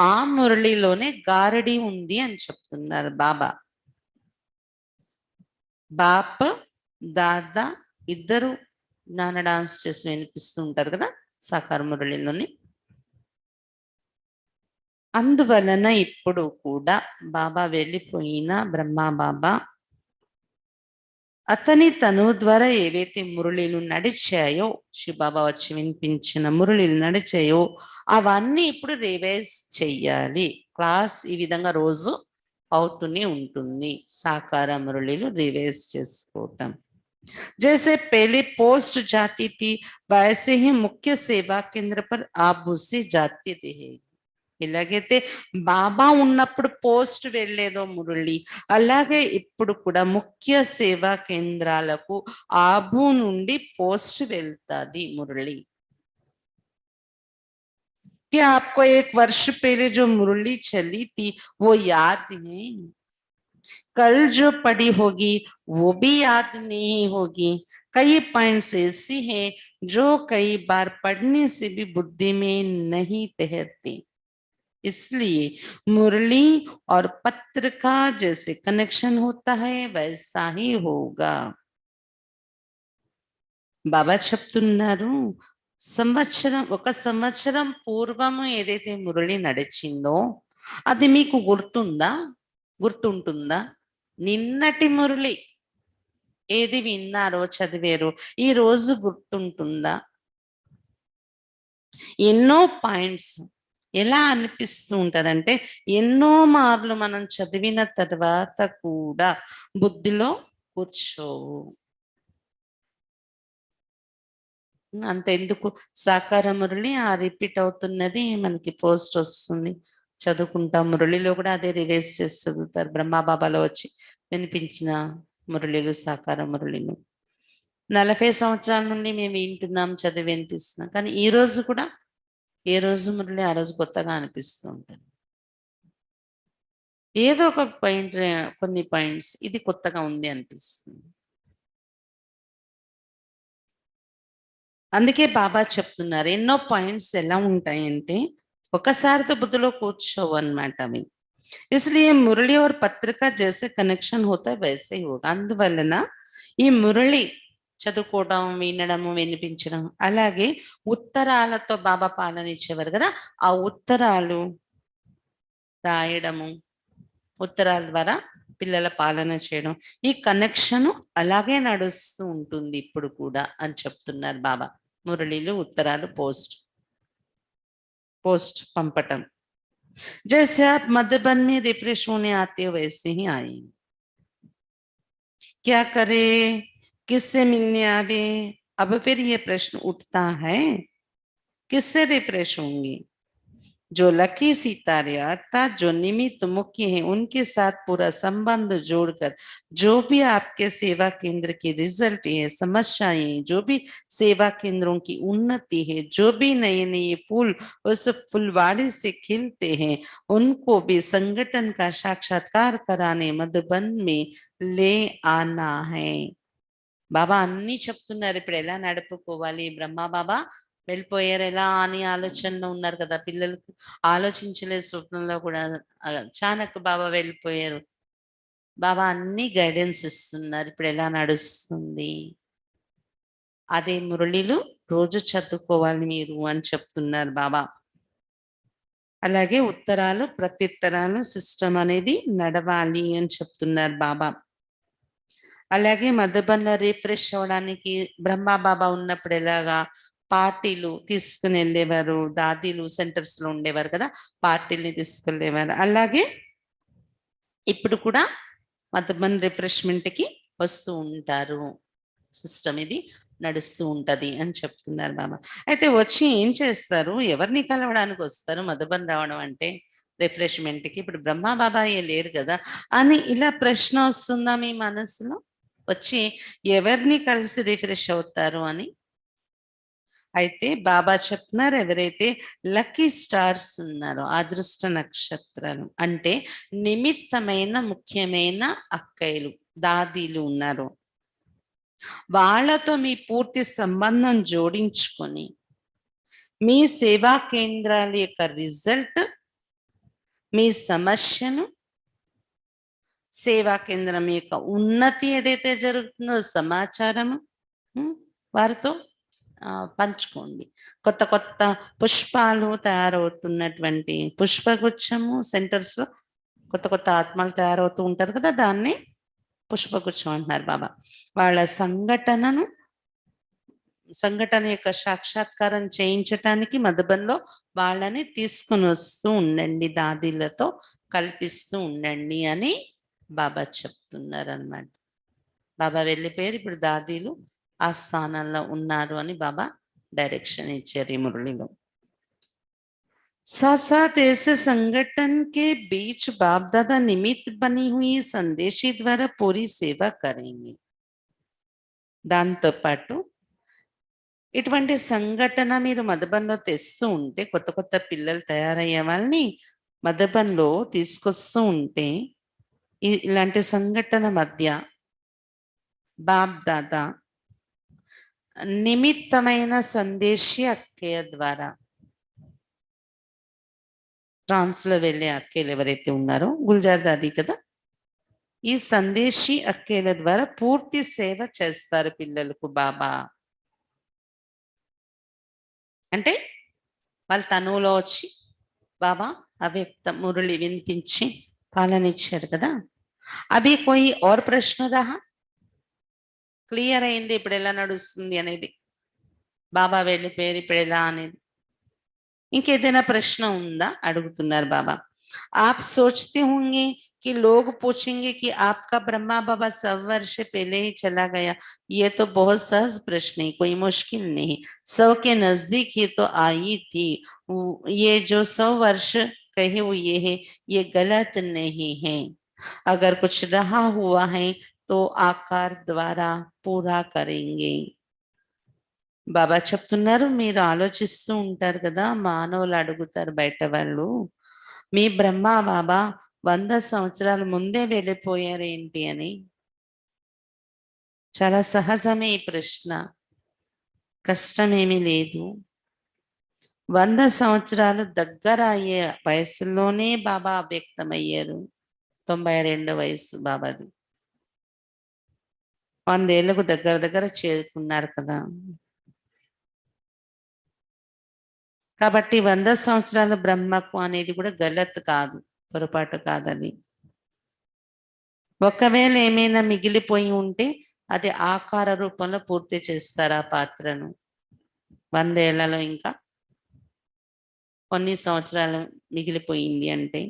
ఆ మురళిలోనే గారడి ఉంది అని చెప్తున్నారు బాబా. బాప్ దాదా ఇద్దరు జ్ఞాన డాన్స్ చేసి వినిపిస్తూ ఉంటారు కదా సాకార మురళిలోని. అందువలన ఇప్పుడు కూడా బాబా వెళ్ళిపోయిన బ్రహ్మా బాబా అతని తను ద్వారా ఏవైతే మురళిలు నడిచాయో, శివబాబా వచ్చి వినిపించిన మురళిలు నడిచాయో అవన్నీ ఇప్పుడు రివైజ్ చెయ్యాలి. క్లాస్ ఈ విధంగా రోజు అవుతూనే ఉంటుంది. సాకార మురళిలు రివైజ్ చేసుకోవటం. जैसे पहले पोस्ट जाती थी वैसे ही मुख्य सेवा केंद्र पर आप उससे जाते रहे. ఎలాగైతే బాబా ఉన్నప్పుడు పోస్ట్ వెళ్ళేదో మురళి, అలాగే ఇప్పుడు కూడా ముఖ్య సేవా కేంద్రాలకు ఆబు నుండి పోస్ట్ వెళ్తాది మురళి. क्या आपको एक वर्ष पहले जो मुरली चली थी वो याद है? कल जो पढ़ी होगी वो भी याद नहीं होगी. कई पॉइंट्स ऐसी हैं जो कई बार पढ़ने से भी बुद्धि में नहीं ठहरती. इसलिए मुरली और पत्र का जैसे कनेक्शन होता है वैसा ही होगा. బాబా చెప్తున్నారు, ఒక సంవత్సరం పూర్వము ఏదైతే మురళి నడిచిందో అది మీకు గుర్తుంటుందా? నిన్నటి మురళి ఏది విన్నారో చదివారో ఈ రోజు గుర్తుంటుందా? ఎన్నో పాయింట్స్ ఎలా అనిపిస్తూ ఉంటదంటే ఎన్నో మార్లు మనం చదివిన తర్వాత కూడా బుద్ధిలో కూర్చోవు. అంతెందుకు సాకార మురళి ఆ రిపీట్ అవుతున్నది మనకి పోస్ట్ వస్తుంది, చదువుకుంటాం. మురళిలో కూడా అదే రివైజ్ చేసి చదువుతారు. బ్రహ్మాబాబాలో వచ్చి వినిపించిన మురళిలు సాకార మురళిలు 40 సంవత్సరాల నుండి మేము వింటున్నాం, చదివి వినిపిస్తున్నాం. కానీ ఈ రోజు కూడా ఏ రోజు మురళి ఆ రోజు కొత్తగా అనిపిస్తూ ఉంటుంది. ఏదో ఒక పాయింట్, కొన్ని పాయింట్స్ ఇది కొత్తగా ఉంది అనిపిస్తుంది. అందుకే బాబా చెప్తున్నారు ఎన్నో పాయింట్స్ ఎలా ఉంటాయంటే ఒకసారితో బుద్ధిలో కూర్చోవు అన్నమాట అవి. इसलिए मुरली और पत्र का जैसे कनेक्शन होता है वैसे ही होगा. అందువలన ఈ మురళి చదువుకోవడం, వినడము, వినిపించడం, అలాగే ఉత్తరాలతో బాబా పాలన ఇచ్చేవారు కదా, ఆ ఉత్తరాలు రాయడము, ఉత్తరాల ద్వారా పిల్లల పాలన చేయడం, ఈ కనెక్షన్ అలాగే నడుస్తూ ఉంటుంది ఇప్పుడు కూడా అని చెప్తున్నారు బాబా. మురళిలు, ఉత్తరాలు పోస్ట్ పంపటం. जैसे आप मधुबन में रिफ्रेश होने आते हो वैसे ही आएंगे. क्या करे, किससे मिलने आवे? अब फिर ये प्रश्न उठता है, किससे रिफ्रेश होंगे? जो लकी सितारे अर्थात जो निमित्त मुख्य हैं उनके साथ पूरा संबंध जोड़कर जो भी आपके सेवा केंद्र की रिजल्ट है, समस्याएं, जो भी सेवा केंद्रों की उन्नति है, जो भी नए नए फूल उस फुलवाड़ी से खिलते हैं, उनको भी संगठन का साक्षात्कार कराने मधुबन में ले आना है। బాబా అన్ని చెప్తున్నారు. ఇప్పుడు ఎలా నడుపుకోవాలి, బ్రహ్మ బాబా వెళ్ళిపోయారు ఎలా అని ఆలోచనలో ఉన్నారు కదా పిల్లలకు. ఆలోచించలేదు స్వప్నంలో కూడా. అచానక్ బాబా వెళ్ళిపోయారు. బాబా అన్ని గైడెన్స్ ఇస్తున్నారు. ఇప్పుడు ఎలా నడుస్తుంది, అదే మురళిలు రోజు చదువుకోవాలి మీరు అని చెప్తున్నారు బాబా. అలాగే ఉత్తరాలు ప్రత్యుత్తరాలు సిస్టమ్ అనేది నడవాలి అని చెప్తున్నారు బాబా. అలాగే మధుబన్‌లో రిఫ్రెష్ అవ్వడానికి బ్రహ్మ బాబా ఉన్నప్పుడు ఎలాగా పార్టీలు తీసుకుని వెళ్ళేవారు. దాదీలు సెంటర్స్‌లో ఉండేవారు కదా! పార్టీలని తీసుకెళ్ళేవారు. అలాగే ఇప్పుడు కూడా మధుబన్ రిఫ్రెష్‌మెంట్‌కి వస్తూ ఉంటారు. సిస్టమ్ ఇది నడుస్తూ ఉంటది అని చెప్తున్నారు బాబా. అయితే వచ్చి ఏం చేస్తారు? ఎవరిని కలవడానికి వస్తారు మధుబన్ రావడం అంటే? రిఫ్రెష్‌మెంట్‌కి. ఇప్పుడు బ్రహ్మ బాబాయే లేరు కదా! అని ఇలా ప్రశ్న వస్తుందా మీ మనసులో? వచ్చి ఎవరిని కలిసి రిఫ్రెష్ అవుతారు అని? అయితే బాబా చెప్తున్నారు ఎవరైతే లక్కీ స్టార్స్ ఉన్నారో, అదృష్ట నక్షత్రాలు అంటే నిమిత్తమైన ముఖ్యమైన అక్కయ్యలు, దాదీలు ఉన్నారు. వాళ్ళతో మీ పూర్తి సంబంధం జోడించుకొని మీ సేవా కేంద్రాల యొక్క రిజల్ట్, మీ సమస్యను, సేవా కేంద్రం యొక్క ఉన్నతి ఏదైతే జరుగుతుందో సమాచారము వారితో పంచుకోండి. కొత్త కొత్త పుష్పాలు తయారవుతున్నటువంటి పుష్పగుచ్చము సెంటర్స్‌లో కొత్త కొత్త ఆత్మలు తయారవుతూ ఉంటారు కదా! దాన్ని పుష్పగుచ్చం అంటున్నారు బాబా. వాళ్ళ సంఘటన యొక్క సాక్షాత్కారం చేయించటానికి మధుబన్‌లో వాళ్ళని తీసుకొని వస్తూ ఉండండి. దాదీలతో కల్పిస్తూ ఉండండి అని బాబా చెప్తున్నారన్నమాట. బాబా వెళ్ళిపోయారు. ఇప్పుడు దాదీలు ఆ స్థానంలో ఉన్నారు అని బాబా డైరెక్షన్ ఇచ్చారు ఈ మురళిలో. साथ साथ ऐसे संगठन के बीच बाप दादा निमित्त बनी हुई संदेशी द्वारा पूरी सेवा करेंगे. దాంతో పాటు ఇటువంటి సంఘటన మీరు మధుబన్‌లో తెస్తూ ఉంటే కొత్త కొత్త పిల్లలు తయారయ్యే వాళ్ళని మధుబన్‌లో తీసుకొస్తూ ఉంటే ఇలాంటి సంఘటన మధ్య బాప్ దాదా నిమిత్తమైన సందేశి అక్కయ్య ద్వారా ఫ్రాన్స్‌లో వెళ్ళే అక్కయ్యలు ఎవరైతే ఉన్నారో గుల్జార్ దాది కదా! ఈ సందేశి అక్కయ్యల ద్వారా పూర్తి సేవ చేస్తారు పిల్లలకు బాబా. అంటే వాళ్ళ తనువులో వచ్చి బాబా అవ్యక్త మురళి వినిపించి పాలనిచ్చారు కదా! అభి కోయి ఔర్ ప్రశ్న రహా? క్లియర్ అయింది ఇప్పుడు ఎలా నడుస్తుంది అనేది. బాబా వెళ్ళిపోయారు ఇప్పుడు ఎలా అనేది. ఇంకేదైనా ప్రశ్న ఉందా అడుగుతున్నారు బాబా. आप सोचते होंगे कि लोग पूछेंगे कि आपका ब्रह्मा बाबा 100 वर्ष पहले ही चला गया। ये तो बहुत सहज प्रश्न है, कोई मुश्किल नहीं। 100 के नजदीक ही तो आई थी। ये जो 100 वर्ष कहे हुए है ये गलत नहीं है। अगर कुछ रहा हुआ है तो आकार द्वारा पूरा करेंगे। బాబా చెప్తున్నారు మీరు ఆలోచిస్తూ ఉంటారు కదా, మానవులు అడుగుతారు బయట వాళ్ళు, మీ బ్రహ్మ బాబా 100 సంవత్సరాల ముందే వెళ్ళిపోయారేంటి అని. చాలా సహజమే ఈ ప్రశ్న, కష్టమేమీ లేదు. 100 సంవత్సరాలు దగ్గర అయ్యే వయసులోనే బాబా వ్యక్తమయ్యారు. 92 వయసు బాబాది. 100 ఏళ్లకు దగ్గర దగ్గర చేరుకున్నారు కదా. కాబట్టి 100 సంవత్సరాల బ్రహ్మకు అనేది కూడా గలత్ కాదు, పొరపాటు కాదని. ఒకవేళ ఏమైనా మిగిలిపోయి ఉంటే అది ఆకార రూపంలో పూర్తి చేస్తారు ఆ పాత్రను. 100 ఏళ్లలో ఇంకా కొన్ని సంవత్సరాలు మిగిలిపోయింది అంటే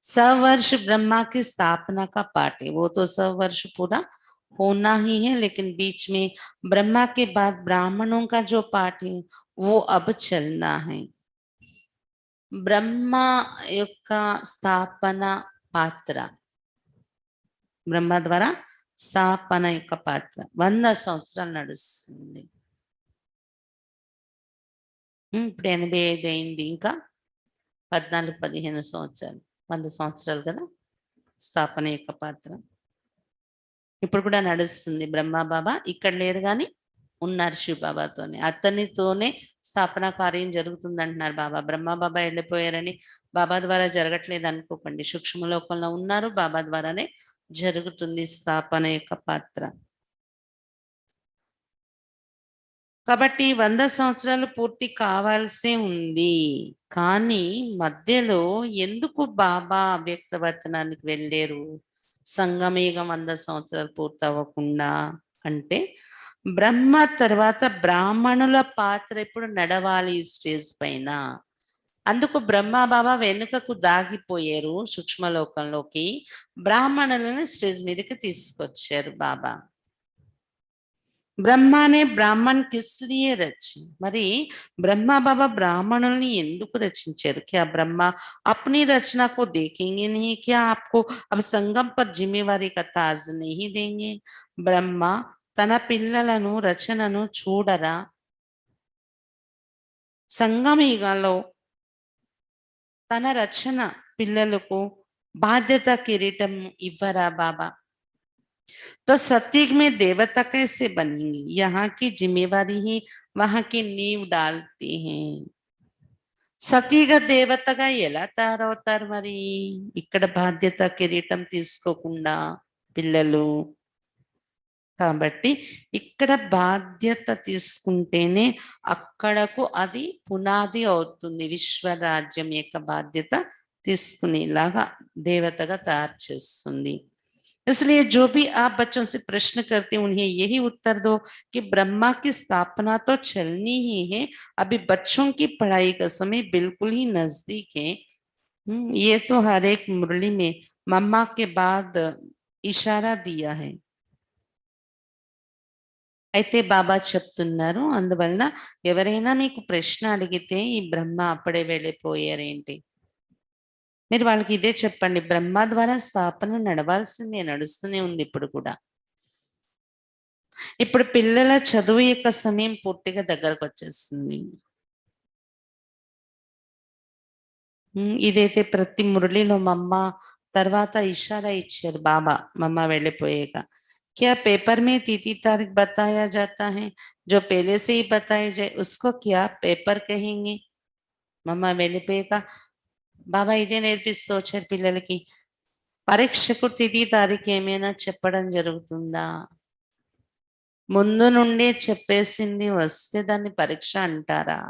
100 वर्ष ब्रह्मा की स्थापना का पाठ है, वो तो 100 वर्ष पूरा होना ही है, लेकिन बीच में ब्रह्मा के बाद ब्राह्मणों का जो पाठ है वो अब चलना है. బ్రహ్మ యొక్క స్థాపన పాత్ర, బ్రహ్మ ద్వారా స్థాపన యొక్క పాత్ర 100 సంవత్సరాలు నడుస్తుంది. ఇప్పుడు 85 అయింది, ఇంకా 14-15 సంవత్సరాలు, 100 సంవత్సరాలు కదా స్థాపన యొక్క పాత్ర. ఇప్పుడు కూడా నడుస్తుంది. బ్రహ్మ బాబా ఇక్కడ లేరు కానీ ఉన్నారు శివబాబాతోనే, అతనితోనే స్థాపన కార్యం జరుగుతుంది అంటున్నారు బాబా. బ్రహ్మ బాబా వెళ్ళిపోయారని బాబా ద్వారా జరగట్లేదు అనుకోకండి, సూక్ష్మలోకంలో ఉన్నారు, బాబా ద్వారానే జరుగుతుంది స్థాపన యొక్క పాత్ర. కాబట్టి 100 సంవత్సరాలు పూర్తి కావాల్సి ఉంది. కానీ మధ్యలో ఎందుకు బాబా అవ్యక్తవచనానికి వెళ్ళారు సంగమయుగం 100 సంవత్సరాలు పూర్తి అవ్వకుండా అంటే, బ్రహ్మ తర్వాత బ్రాహ్మణుల పాత్ర ఇప్పుడు నడవాలి ఈ స్టేజ్ పైన. అందుకు బ్రహ్మ బాబా వెనుకకు దాగిపోయారు సూక్ష్మలోకంలోకి, బ్రాహ్మణులను స్టేజ్ మీదకి తీసుకొచ్చారు బాబా. ब्रह्मा ने ब्राह्मण किस लिए रचे, మరి ब्रह्मा बाबा ब्राह्मणों ఎందుకు రచించారు? क्या ब्रह्मा अपनी रचना को देखेंगे नहीं? क्या आपको अब संगम पर जिम्मेवारी का ताज नहीं देंगे? ब्रह्मा తన పిల్లలను రచనను చూడరా? సంగమయుగంలో తన రచన పిల్లలకు బాధ్యత కిరీటం ఇవ్వరా బాబా? तो सत्युग में देवता कैसे बनेंगे? यहाँ की जिम्मेवारी ही वहां की नींव डालती हैं. సతీగా దేవతగా ఎలా తయారవుతారు మరి? ఇక్కడ బాధ్యత కిరీటం తీసుకోకుండా పిల్లలు. కాబట్టి ఇక్కడ బాధ్యత తీసుకుంటేనే అక్కడకు అది పునాది అవుతుంది. విశ్వరాజ్యం యొక్క బాధ్యత తీసుకునేలాగా దేవతగా తయారు చేస్తుంది. इसलिए जो भी आप बच्चों से प्रश्न करते हैं उन्हें यही उत्तर दो कि ब्रह्मा की स्थापना तो चलनी ही है, अभी बच्चों की पढ़ाई का समय बिल्कुल ही नजदीक है. ये तो हर एक मुरली में मम्मा के बाद इशारा दिया है. అయితే బాబా చెప్తున్నారు, అందువలన ఎవరైనా మీకు ప్రశ్న అడిగితే ఈ బ్రహ్మ అప్పుడే వెళ్ళిపోయారేంటి, మీరు వాళ్ళకి ఇదే చెప్పండి, బ్రహ్మ ద్వారా స్థాపన నడవాల్సిందే, నడుస్తూనే ఉంది ఇప్పుడు కూడా. ఇప్పుడు పిల్లల చదువు యొక్క సమయం పూర్తిగా దగ్గరకు వచ్చేస్తుంది. ఇదైతే ప్రతి మురళిలో మమ్మ తర్వాత ఇషారా ఇచ్చారు బాబా మమ్మ వెళ్ళిపోయాక. क्या पेपर में तिथि तारीख बताया जाता है? जो पहले से ही बताया जाए उसको क्या पेपर कहेंगे? మమ్మ వెళ్ళిపోయాక బాబా ఇదే నేర్పిస్తూ వచ్చారు పిల్లలకి. పరీక్షకు తిథి తారీఖు ఏమైనా చెప్పడం జరుగుతుందా? ముందు నుండే చెప్పేసింది వస్తే దాన్ని పరీక్ష అంటారా?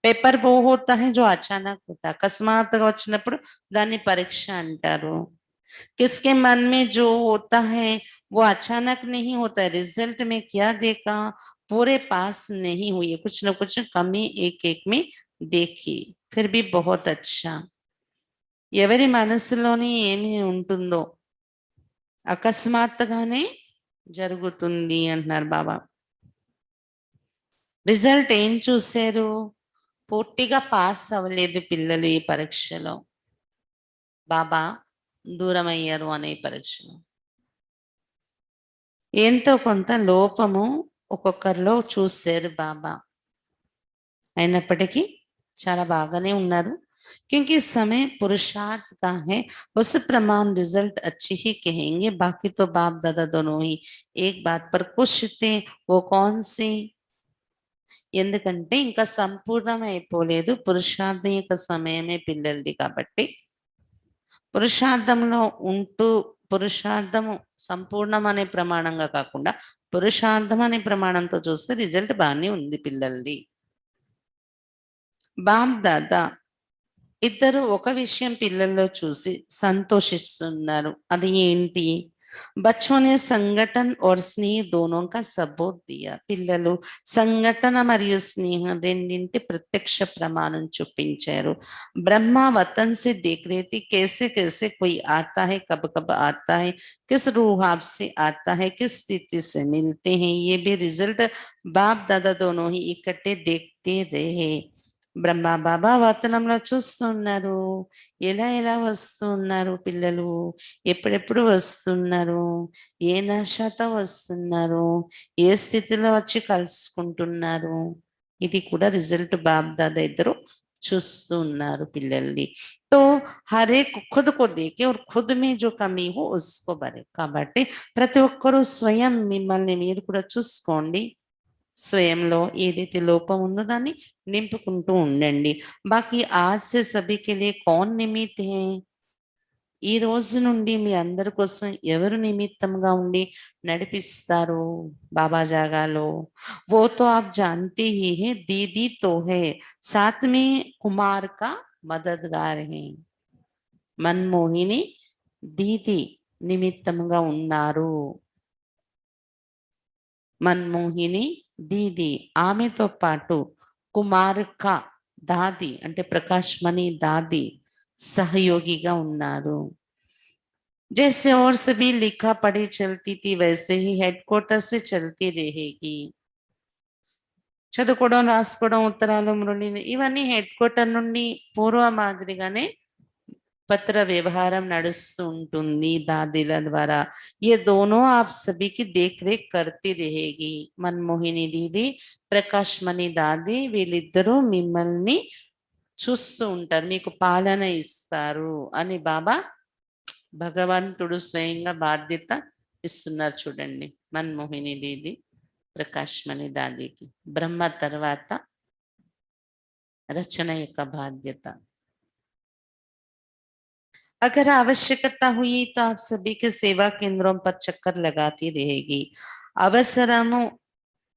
పేపర్ वो होता है जो अचानक होता है, అకస్మాత్తుగా వచ్చినప్పుడు దాన్ని పరీక్ష అంటారు. किसके मन में जो होता है वो अचानक नहीं होता है. रिजल्ट में क्या देखा, पूरे पास नहीं हुई, कुछ न कुछ कमी एक एक में देखी, फिर भी बहुत अच्छा. ఎవరి మనసులోని ఏమి ఉంటుందో అకస్మాత్తుగానే జరుగుతుంది అంటున్నారు బాబా. రిజల్ట్ ఏం చూశారు? పూర్తిగా పాస్ అవ్వలేదు పిల్లలు ఈ పరీక్షలో, బాబా దూరం అయ్యారు అనే పరీక్షలో. ఎంతో కొంత లోపము ఒక్కొక్కరిలో చూశారు బాబా, అయినప్పటికీ చాలా బాగానే ఉన్నారు. क्योंकि समय पुरुषार्थ का है, उस प्रमाण रिजल्ट अच्छी ही कहेंगे. बाकी तो बाप दादा दोनों ही एक बात पर खुश थे, वो कौन सी? ఎందుకంటే ఇంకా సంపూర్ణం అయిపోలేదు, పురుషార్థం యొక్క సమయమే పిల్లలది. కాబట్టి పురుషార్థంలో ఉంటూ పురుషార్థము సంపూర్ణం అనే ప్రమాణంగా కాకుండా పురుషార్థం అనే ప్రమాణంతో చూస్తే రిజల్ట్ బాగానే ఉంది పిల్లలది. బాప్ దాదా ఇద్దరు ఒక విషయం పిల్లల్లో చూసి సంతోషిస్తున్నారు. అది ఏంటి? बच्चों ने संगठन और स्नेह दोनों का सबूत दिया. పిల్లలు సంఘటన మరియు స్నేహం రెండింటి ప్రత్యక్ష ప్రమాణం చూపించారు. ब्रह्म वतन से देख रहे थे कैसे कैसे कोई आता है, कब कब आता है, किस रूहाब से आता है, किस स्थिति से मिलते हैं. ये भी रिजल्ट बाप दादा दोनों ही इकट्ठे देखते रहे. బ్రహ్మ బాబా వర్తనంలో చూస్తున్నారు. ఎలా ఎలా వస్తున్నారు పిల్లలు, ఎప్పుడెప్పుడు వస్తున్నారు, ఏ నషతో వస్తున్నారు, ఏ స్థితిలో వచ్చి కలుసుకుంటున్నారు, ఇది కూడా రిజల్ట్ బాబ్ దాదా ఇద్దరు చూస్తూ ఉన్నారు పిల్లల్ని. तो हर एक खुद को देखे और खुद में जो कमी हो उसको भरे. కాబట్టి ప్రతి ఒక్కరూ స్వయం మిమ్మల్ని మీరు కూడా చూసుకోండి. స్వయంలో ఏదైతే లోపం ఉందో దాన్ని నింపుకుంటూ ఉండండి. బాకీ आज से सभी के लिए कौन निमित्त है? ఈ రోజు నుండి మీ అందరి కోసం ఎవరు నిమిత్తంగా ఉండి నడిపిస్తారు బాబా జాగాలో? वो तो आप जानते ही हैं, दीदी तो है, साथ में कुमार का మదద్గార్ है. మన్మోహిని దీది నిమిత్తంగా ఉన్నారు. మన్మోహిని దీది ఆమెతో పాటు కుమార్క దాది అంటే ప్రకాష్ మణి దాది सहयोगीగా ఉన్నారు. जैसे और सभी लिखा पढ़ी चलती थी वैसे ही हेडक्वार्टर से चलती रहेगी. చదువుకోవడం రాసుకోవడం ఉత్తరాలు మురళి ఇవన్నీ హెడ్ క్వార్టర్ నుండి పూర్వ మాదిరిగానే పత్ర వ్యవహారం నడుస్తూ ఉంటుంది దాదీల ద్వారా. ये दोनों आप सभी की देख रेख करती रहेगी. మన్మోహిని దీది ప్రకాష్ మణి దాది వీళ్ళిద్దరూ మిమ్మల్ని చూస్తూ ఉంటారు, మీకు పాలన ఇస్తారు అని బాబా భగవంతుడు స్వయంగా బాధ్యత ఇస్తున్నారు చూడండి. మన్మోహిని దీది ప్రకాష్ మణి దాదికి బ్రహ్మ తర్వాత రచన యొక్క బాధ్యత. अगर आवश्यकता हुई तो आप सभी के सेवा केंद्रों पर चक्कर लगाती रहेगी. అవసరము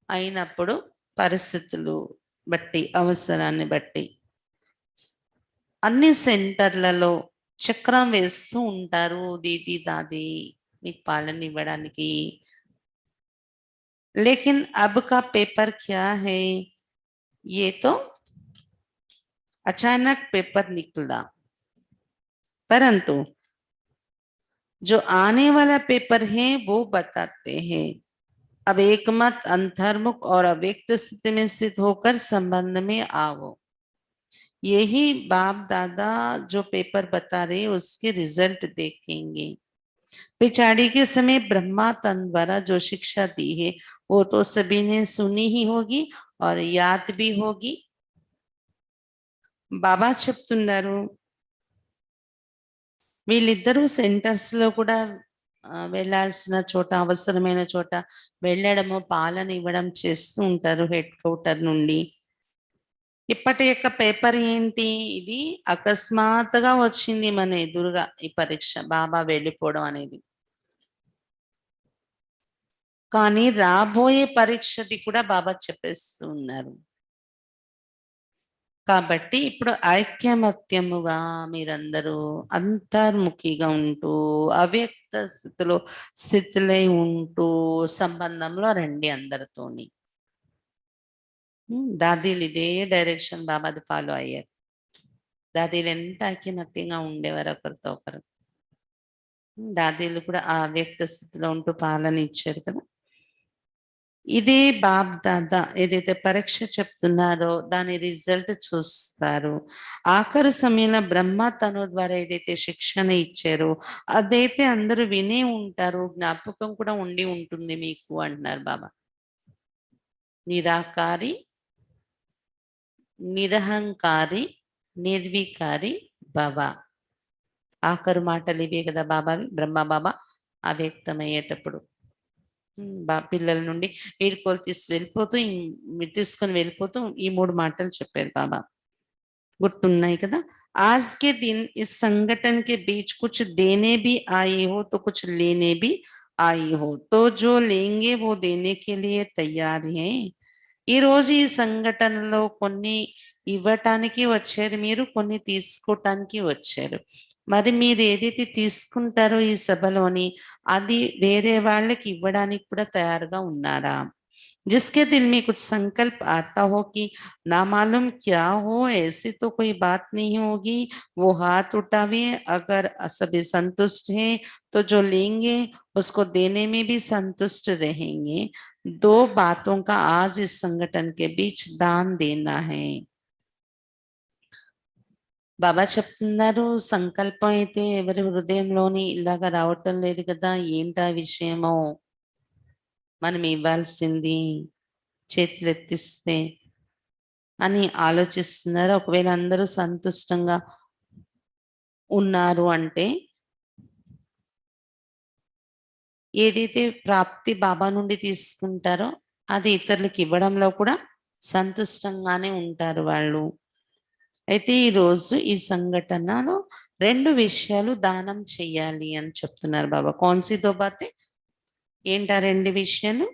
అయినప్పుడు పరిస్థితులు బట్టి అవసరాన్ని బట్టి అన్ని సెంటర్లలో చక్రం వేస్తూ ఉంటారు దీది దాది మీకు పాలన ఇవ్వడానికి. लेकिन अब का पेपर क्या है? ये तो अचानक पेपर निकला, परंतु जो आने वाला पेपर है वो बताते हैं. अब एकमत अंतर्मुख और अव्यक्त स्थिति में स्थित होकर संबंध में आओ. यही बाप दादा जो पेपर बता रहे उसके रिजल्ट देखेंगे. पिछाड़ी के समय ब्रह्मा तन द्वारा जो शिक्षा दी है वो तो सभी ने सुनी ही होगी और याद भी होगी. బాబా చెప్తున్నారు వీళ్ళిద్దరూ సెంటర్స్ లో కూడా వెళ్ళాల్సిన చోట అవసరమైన చోట వెళ్ళడము పాలన ఇవ్వడం చేస్తూ ఉంటారు హెడ్ క్వార్టర్ నుండి. ఇప్పటి యొక్క పేపర్ ఏంటి? ఇది అకస్మాత్తుగా వచ్చింది మన ఎదురుగా ఈ పరీక్ష బాబా వెళ్ళిపోవడం అనేది. కానీ రాబోయే పరీక్షది కూడా బాబా చెప్పేస్తూ ఉన్నారు. కాబట్టి ఇప్పుడు ఐక్యమత్యముగా మీరందరూ అంతర్ముఖిగా ఉంటూ అవ్యక్త స్థితిలో ఉంటూ సంబంధంలో రండి అందరితోని. దాదీలు ఇదే డైరెక్షన్ బాబాది ఫాలో అయ్యారు. దాదీలు ఎంత ఐక్యమత్యంగా ఉండేవారు ఒకరితో ఒకరు. దాదీలు కూడా ఆ వ్యక్త స్థితిలో ఉంటూ పాలన ఇచ్చారు కదా. ఇదే బాబ్ దాదా ఏదైతే పరీక్ష చెప్తున్నారో దాని రిజల్ట్ చూస్తారు. ఆఖరి సమయంలో బ్రహ్మ తను ద్వారా ఏదైతే శిక్షణ ఇచ్చారో అదైతే అందరూ వినే ఉంటారు, జ్ఞాపకం కూడా ఉండి ఉంటుంది మీకు అంటున్నారు బాబా. నిరాకారి, నిరహంకారి, నిర్వికారి బాబా. ఆఖరు మాటలు ఇవే కదా బాబావి బ్రహ్మ బాబా అవ్యక్తమయ్యేటప్పుడు పిల్లల నుండి వీడుకోలు తీసుకొని వెళ్ళిపోతూ ఈ 3 మాటలు చెప్పారు బాబా. గుర్తున్నాయి కదా. आज के दिन इस संगठन के बीच कुछ देने भी आए हो तो कुछ लेने भी आई हो, तो जो लेंगे वो देने के लिए तैयार हैं. ఈ రోజు ఈ సంఘటనలో కొన్ని ఇవ్వటానికి వచ్చారు మీరు, కొన్ని తీసుకోవటానికి వచ్చారు. మరి మీరు ఏదైతే తీసుకుంటారో ఈ సభలోని అది వేరే వాళ్ళకి ఇవ్వడానికి కూడా తయారుగా ఉన్నారా? जिसके दिल में कुछ संकल्प आता हो कि ना मालूम क्या हो, ऐसी तो कोई बात नहीं होगी, वो हाथ उठावे. अगर सभी संतुष्ट हैं तो जो लेंगे उसको देने में भी संतुष्ट रहेंगे. 2 बातों का आज इस संगठन के बीच दान देना है. బాబా చెప్తున్నారు, సంకల్పం అయితే ఎవరి హృదయంలోని ఇలాగా రావటం లేదు కదా, ఏంటా విషయమో మనం ఇవ్వాల్సింది చేతులెత్తిస్తే అని ఆలోచిస్తున్నారు. ఒకవేళ అందరూ సంతుష్టంగా ఉన్నారు అంటే ఏదైతే ప్రాప్తి బాబా నుండి తీసుకుంటారో అది ఇతరులకు ఇవ్వడంలో కూడా సంతుష్టంగానే ఉంటారు వాళ్ళు. అయితే ఈరోజు ఈ సంఘటనలో 2 విషయాలు దానం చెయ్యాలి అని చెప్తున్నారు బాబా. కౌన్ सी 2 बातें? ఏంటా 2 విషయాలు?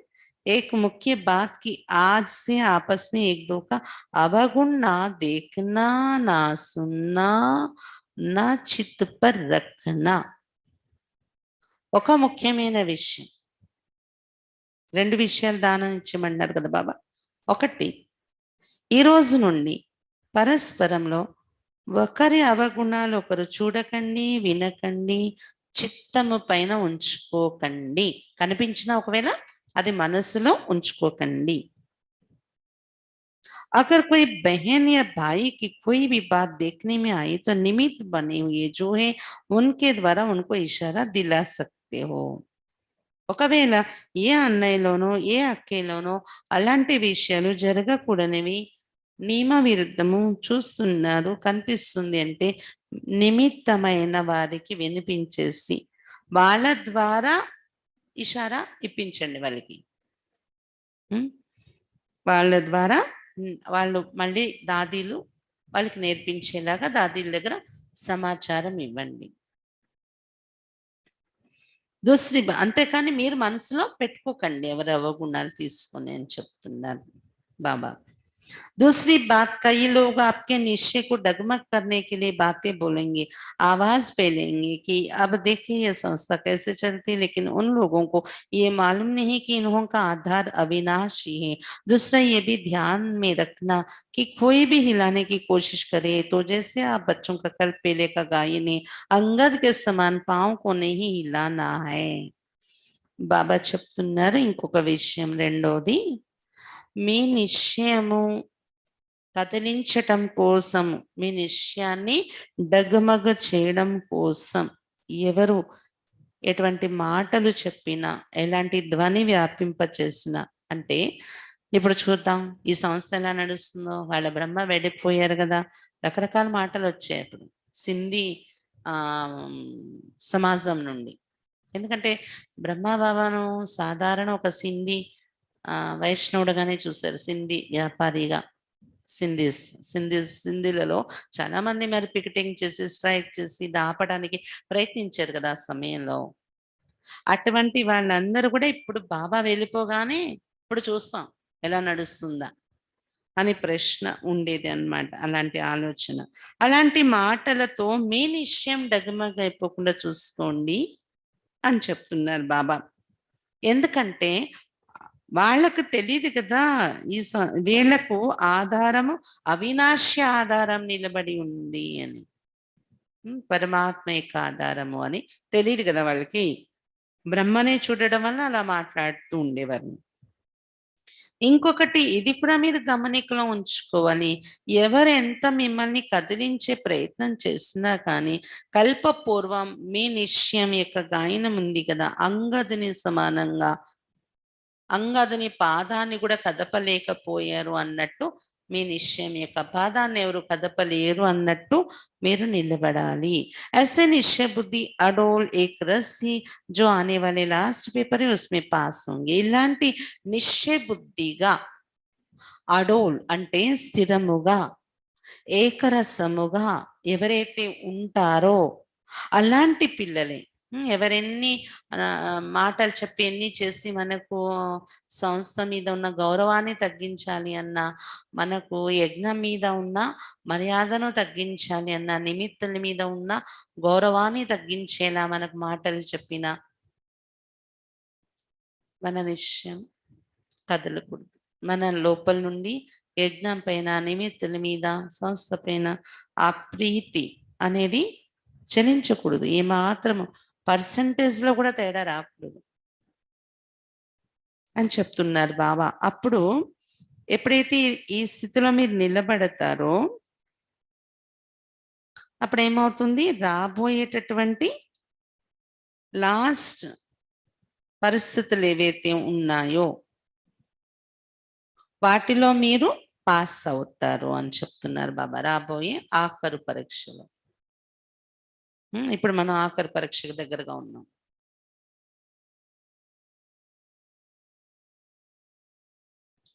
एक मुख्य बात कि आज से आपस में एक-दो का अवगुण ना देखना, ना सुनना, ना चित्त पर रखना. ఒక ముఖ్యమైన విషయం. 2 విషయాలు దానం ఇచ్చమన్నారు కదా బాబా. ఒకటి, ఈ రోజు నుండి పరస్పరంలో ఒకరి అవగుణాలు ఒకరు చూడకండి, వినకండి, చిత్తము పైన ఉంచుకోకండి. కనిపించినా ఒకవేళ అది మనసులో ఉంచుకోకండి. अगर कोई बहन या भाई की कोई भी बात देखने में आई तो निमित्त बने हुए जो है उनके द्वारा उनको इशारा दिला सकते हो. ఒకవేళ ఏ అన్నయ్యలోనో ఏ అక్కయ్యలోనో అలాంటి విషయాలు జరగకూడనివి నియమ విరుద్ధము చూస్తున్నారు కనిపిస్తుంది అంటే నిమిత్తమైన వారికి వినిపించేసి వాళ్ళ ద్వారా ఇషారా ఇప్పించండి వాళ్ళకి. వాళ్ళ ద్వారా వాళ్ళు మళ్ళీ దాదీలు వాళ్ళకి నేర్పించేలాగా దాదీల దగ్గర సమాచారం ఇవ్వండి. అంతేకాని మీరు మనసులో పెట్టుకోకండి ఎవరి అవగుణాలు తీసుకొని అని చెప్తున్నారు బాబా. दूसरी बात, कई लोग आपके निश्चय को डगमग करने के लिए बातें बोलेंगे, आवाज फैलेंगे कि अब देखिए ये संस्था कैसे चलती है, लेकिन उन लोगों को ये मालूम नहीं कि इन्हों का आधार अविनाशी है. दूसरा ये भी ध्यान में रखना कि कोई भी हिलाने की कोशिश करे तो जैसे आप बच्चों का कल पेले का गायन है, अंगद के समान पांव को नहीं हिलाना है. బాబా చెప్తున్నారు ఇంకొక విషయం రెండోది, మీ నిశ్చయము కదిలించటం కోసం, మీ నిశ్చయాన్ని డగమగ చేయడం కోసం ఎవరు ఎటువంటి మాటలు చెప్పినా, ఎలాంటి ధ్వని వ్యాపింపచేసినా, అంటే ఇప్పుడు చూద్దాం ఈ సంస్థ ఎలా నడుస్తుందో, వాళ్ళ బ్రహ్మ వెళ్ళిపోయారు కదా, రకరకాల మాటలు వచ్చాయి అప్పుడు సింధీ సమాజం నుండి. ఎందుకంటే బ్రహ్మ బాబాను సాధారణ ఒక సింధీ వైష్ణవుడుగానే చూశారు, సింధీ వ్యాపారిగా. సింధీలలో చాలా మంది మరి పికెటింగ్ చేసి స్ట్రైక్ చేసి ఆపడానికి ప్రయత్నించారు కదా ఆ సమయంలో. అటువంటి వాళ్ళందరూ కూడా ఇప్పుడు బాబా వెళ్ళిపోగానే ఇప్పుడు చూస్తాం ఎలా నడుస్తుందా అని ప్రశ్న ఉండేది అన్నమాట, అలాంటి ఆలోచన. అలాంటి మాటలతో మీ నిశ్చయం డగమగైపోకుండా చూసుకోండి అని చెప్తున్నారు బాబా. ఎందుకంటే వాళ్ళకు తెలీదు కదా, వీళ్ళకు ఆధారము అవినాశ్య ఆధారం నిలబడి ఉంది అని, పరమాత్మ యొక్క ఆధారము అని తెలియదు కదా వాళ్ళకి. బ్రహ్మనే చూడడం వల్ల అలా మాట్లాడుతూ ఉండేవారు. ఇంకొకటి ఇది కూడా మీరు గమనికలో ఉంచుకోవాలి, ఎవరు ఎంత మిమ్మల్ని కదిలించే ప్రయత్నం చేసినా కానీ కల్పపూర్వం మీ నిశ్చయం యొక్క గాయనం ఉంది కదా, అంగదుని సమానంగా అంగదుని పాదాన్ని కూడా కదపలేకపోయారు అన్నట్టు, మీ నిశ్చయం యొక్క పాదాన్ని ఎవరు కదపలేరు అన్నట్టు మీరు నిలబడాలి. ऐसे निश्चय बुद्धि अडोल एक रस्सी जो आने वाले लास्ट पेपर है उसमें पास होंगे. ఇలాంటి నిశ్చయ బుద్ధిగా, అడోల్ అంటే స్థిరముగా, ఏకరసముగా ఎవరైతే ఉంటారో అలాంటి పిల్లలే. ఎవరెన్ని మాటలు చెప్పి ఎన్ని చేసి మనకు సంస్థ మీద ఉన్న గౌరవాన్ని తగ్గించాలి అన్నా, మనకు యజ్ఞం మీద ఉన్న మర్యాదను తగ్గించాలి అన్నా, నిమిత్తుల మీద ఉన్న గౌరవాన్ని తగ్గించేలా మనకు మాటలు చెప్పినా మన నిశ్చయం కదలకూడదు. మన లోపల నుండి యజ్ఞం పైన, నిమిత్తుల మీద, సంస్థ పైన ఆ ప్రీతి అనేది చలించకూడదు. ఏమాత్రము పర్సంటేజ్లో కూడా తేడా రాకూడదు అని చెప్తున్నారు బాబా. అప్పుడు ఎప్పుడైతే ఈ స్థితిలో మీరు నిలబడతారో అప్పుడు ఏమవుతుంది, రాబోయేటటువంటి లాస్ట్ పరిస్థితులు ఏవైతే ఉన్నాయో వాటిలో మీరు పాస్ అవుతారు అని చెప్తున్నారు బాబా, రాబోయే ఆఖరు పరీక్షలో. ఇప్పుడు మనం ఆఖరి పరీక్షకు దగ్గరగా ఉన్నాం.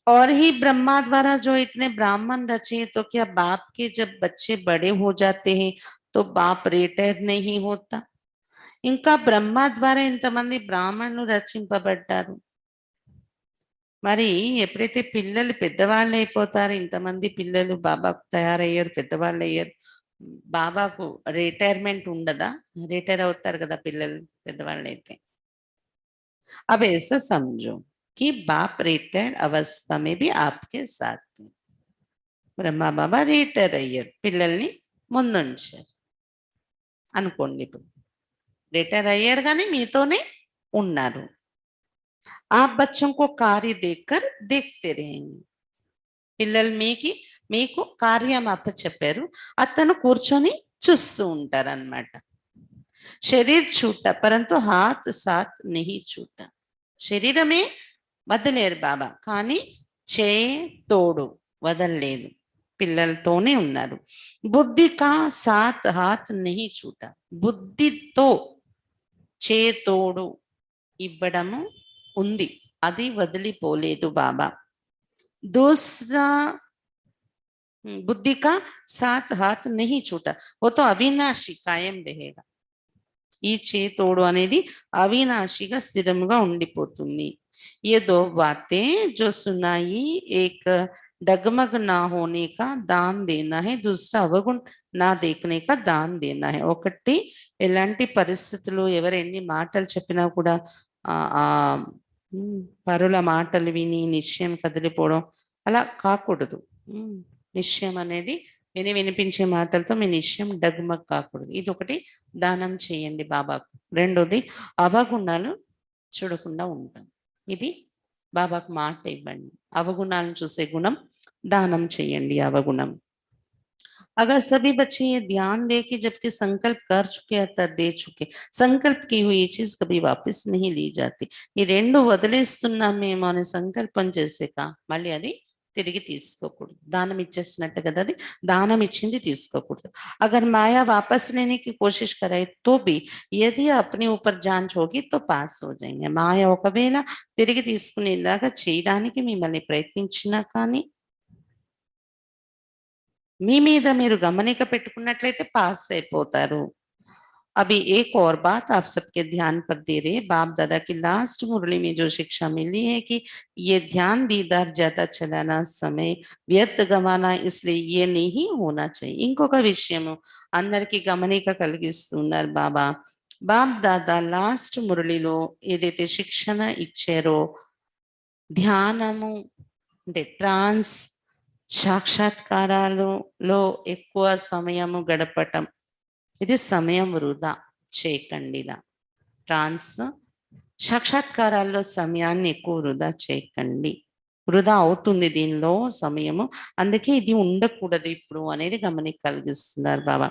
और ही ब्रह्मा द्वारा जो इतने ब्राह्मण रचे, तो क्या बाप के जब बच्चे बड़े हो जाते हैं तो बाप रिटायर नहीं होता? ఇంకా బ్రహ్మ ద్వారా ఇంతమంది బ్రాహ్మణులు రచింపబడ్డారు. మరి ఎప్పుడైతే పిల్లలు పెద్దవాళ్ళు అయిపోతారు, ఇంతమంది పిల్లలు బాబాకు తయారయ్యారు, పెద్దవాళ్ళు అయ్యారు, బాబాకు రిటైర్మెంట్ ఉండదా? రిటైర్ అవుతారు కదా పిల్లలు పెద్దవాళ్ళు అయితే. अब ऐसा समझो कि बाप रिटायर्ड अवस्था में भी आपके साथ थे. బ్రహ్మ బాబా రిటైర్ అయ్యారు, పిల్లల్ని ముందుంచారు అనుకోండి. ఇప్పుడు రిటైర్ అయ్యారు కానీ మీతోనే ఉన్నారు. आप बच्चों को कार्य देखकर देखते रहेंगे. పిల్లలు మీకు కార్యం అప్పచెప్పారు, అతను కూర్చొని చూస్తూ ఉంటారన్నమాట. శరీర్ छूटा परंतु हाथ साथ नहीं छूटा. శరీరమే వదలేరు బాబా, కానీ తోడు వదలలేదు, పిల్లలతోనే ఉన్నారు. బుద్ధి కా సాత్ హాత్ నహీ छूटा. బుద్ధితో తోడు ఇవ్వడము ఉంది, అది వదిలిపోలేదు బాబా. दूसरा बुद्धि का साथ हाथ नहीं छूटा, वो तो अविनाशी कायम रहेगा. ఈ తోడు అనేది అవినాశిగా స్థిరంగా ఉండిపోతుంది. ये दो बातें जो सुनाई, एक डगमग ना होने का दान देना है, दूसरा अवगुण నా देखने का దాన్ దేనా హై. ఒకటి, ఎలాంటి పరిస్థితులు ఎవరు ఎన్ని మాటలు చెప్పినా కూడా ఆ పరుల మాటలు విని నిశ్చయం కదిలిపోవడం అలా కాకూడదు. నిశ్చయం అనేది వినిపించే మాటలతో మీ నిశ్చయం డగ్మగ్ కాకూడదు. ఇది ఒకటి, దానం చేయండి బాబాకు. రెండోది, అవగుణాలు చూడకుండా ఉంటాం. ఇది బాబాకు మాట ఇవ్వండి. అవగుణాలను చూసే గుణం దానం చేయండి, అవగుణం. अगर सभी बच्चे ये ध्यान दे कि जबकि संकल्प कर चुके अर्थात दे चुके, संकल्प की हुई चीज कभी वापस नहीं ली जाती. ఈ రెండు వదిలేస్తున్నామేమో అనే సంకల్పం చేసాక మళ్ళీ అది తిరిగి తీసుకోకూడదు. దానం ఇచ్చేసినట్టు కదా, అది దానం ఇచ్చింది తీసుకోకూడదు. अगर माया वापस लेने की कोशिश कराए तो भी यदि अपने ऊपर जांच होगी तो पास हो जाएंगे. మాయ ఒకవేళ తిరిగి తీసుకునేలాగా చేయడానికి మిమ్మల్ని ప్రయత్నించినా కానీ మీ మీద మీరు గమనిక పెట్టుకున్నట్లయితే పాస్ అయిపోతారు. अभी एक और बात आप सबके ध्यान पर दे रहे, बाप दादा की लास्ट मुरली में जो शिक्षा मिली है कि ये ध्यान दीदार ज्यादा चलाना, समय व्यर्थ गंवाना, इसलिए ये नहीं होना चाहिए. ఇంకొక విషయము అందరికి గమనిక కలిగిస్తున్నారు బాబా. బాప్ దాదా లాస్ట్ మురళిలో ఏదైతే శిక్షణ ఇచ్చారో, ధ్యానము అంటే ట్రాన్స్ సాక్షాత్కారాలలో ఎక్కువ సమయము గడపటం, ఇది సమయం వృధా చేయకండిలా. ట్రాన్స్ సాక్షాత్కారాల్లో సమయాన్ని ఎక్కువ వృధా చేయకండి, వృధా అవుతుంది దీనిలో సమయము, అందుకే ఇది ఉండకూడదు ఇప్పుడు అనేది గమనిక కలిగిస్తున్నారు బాబా.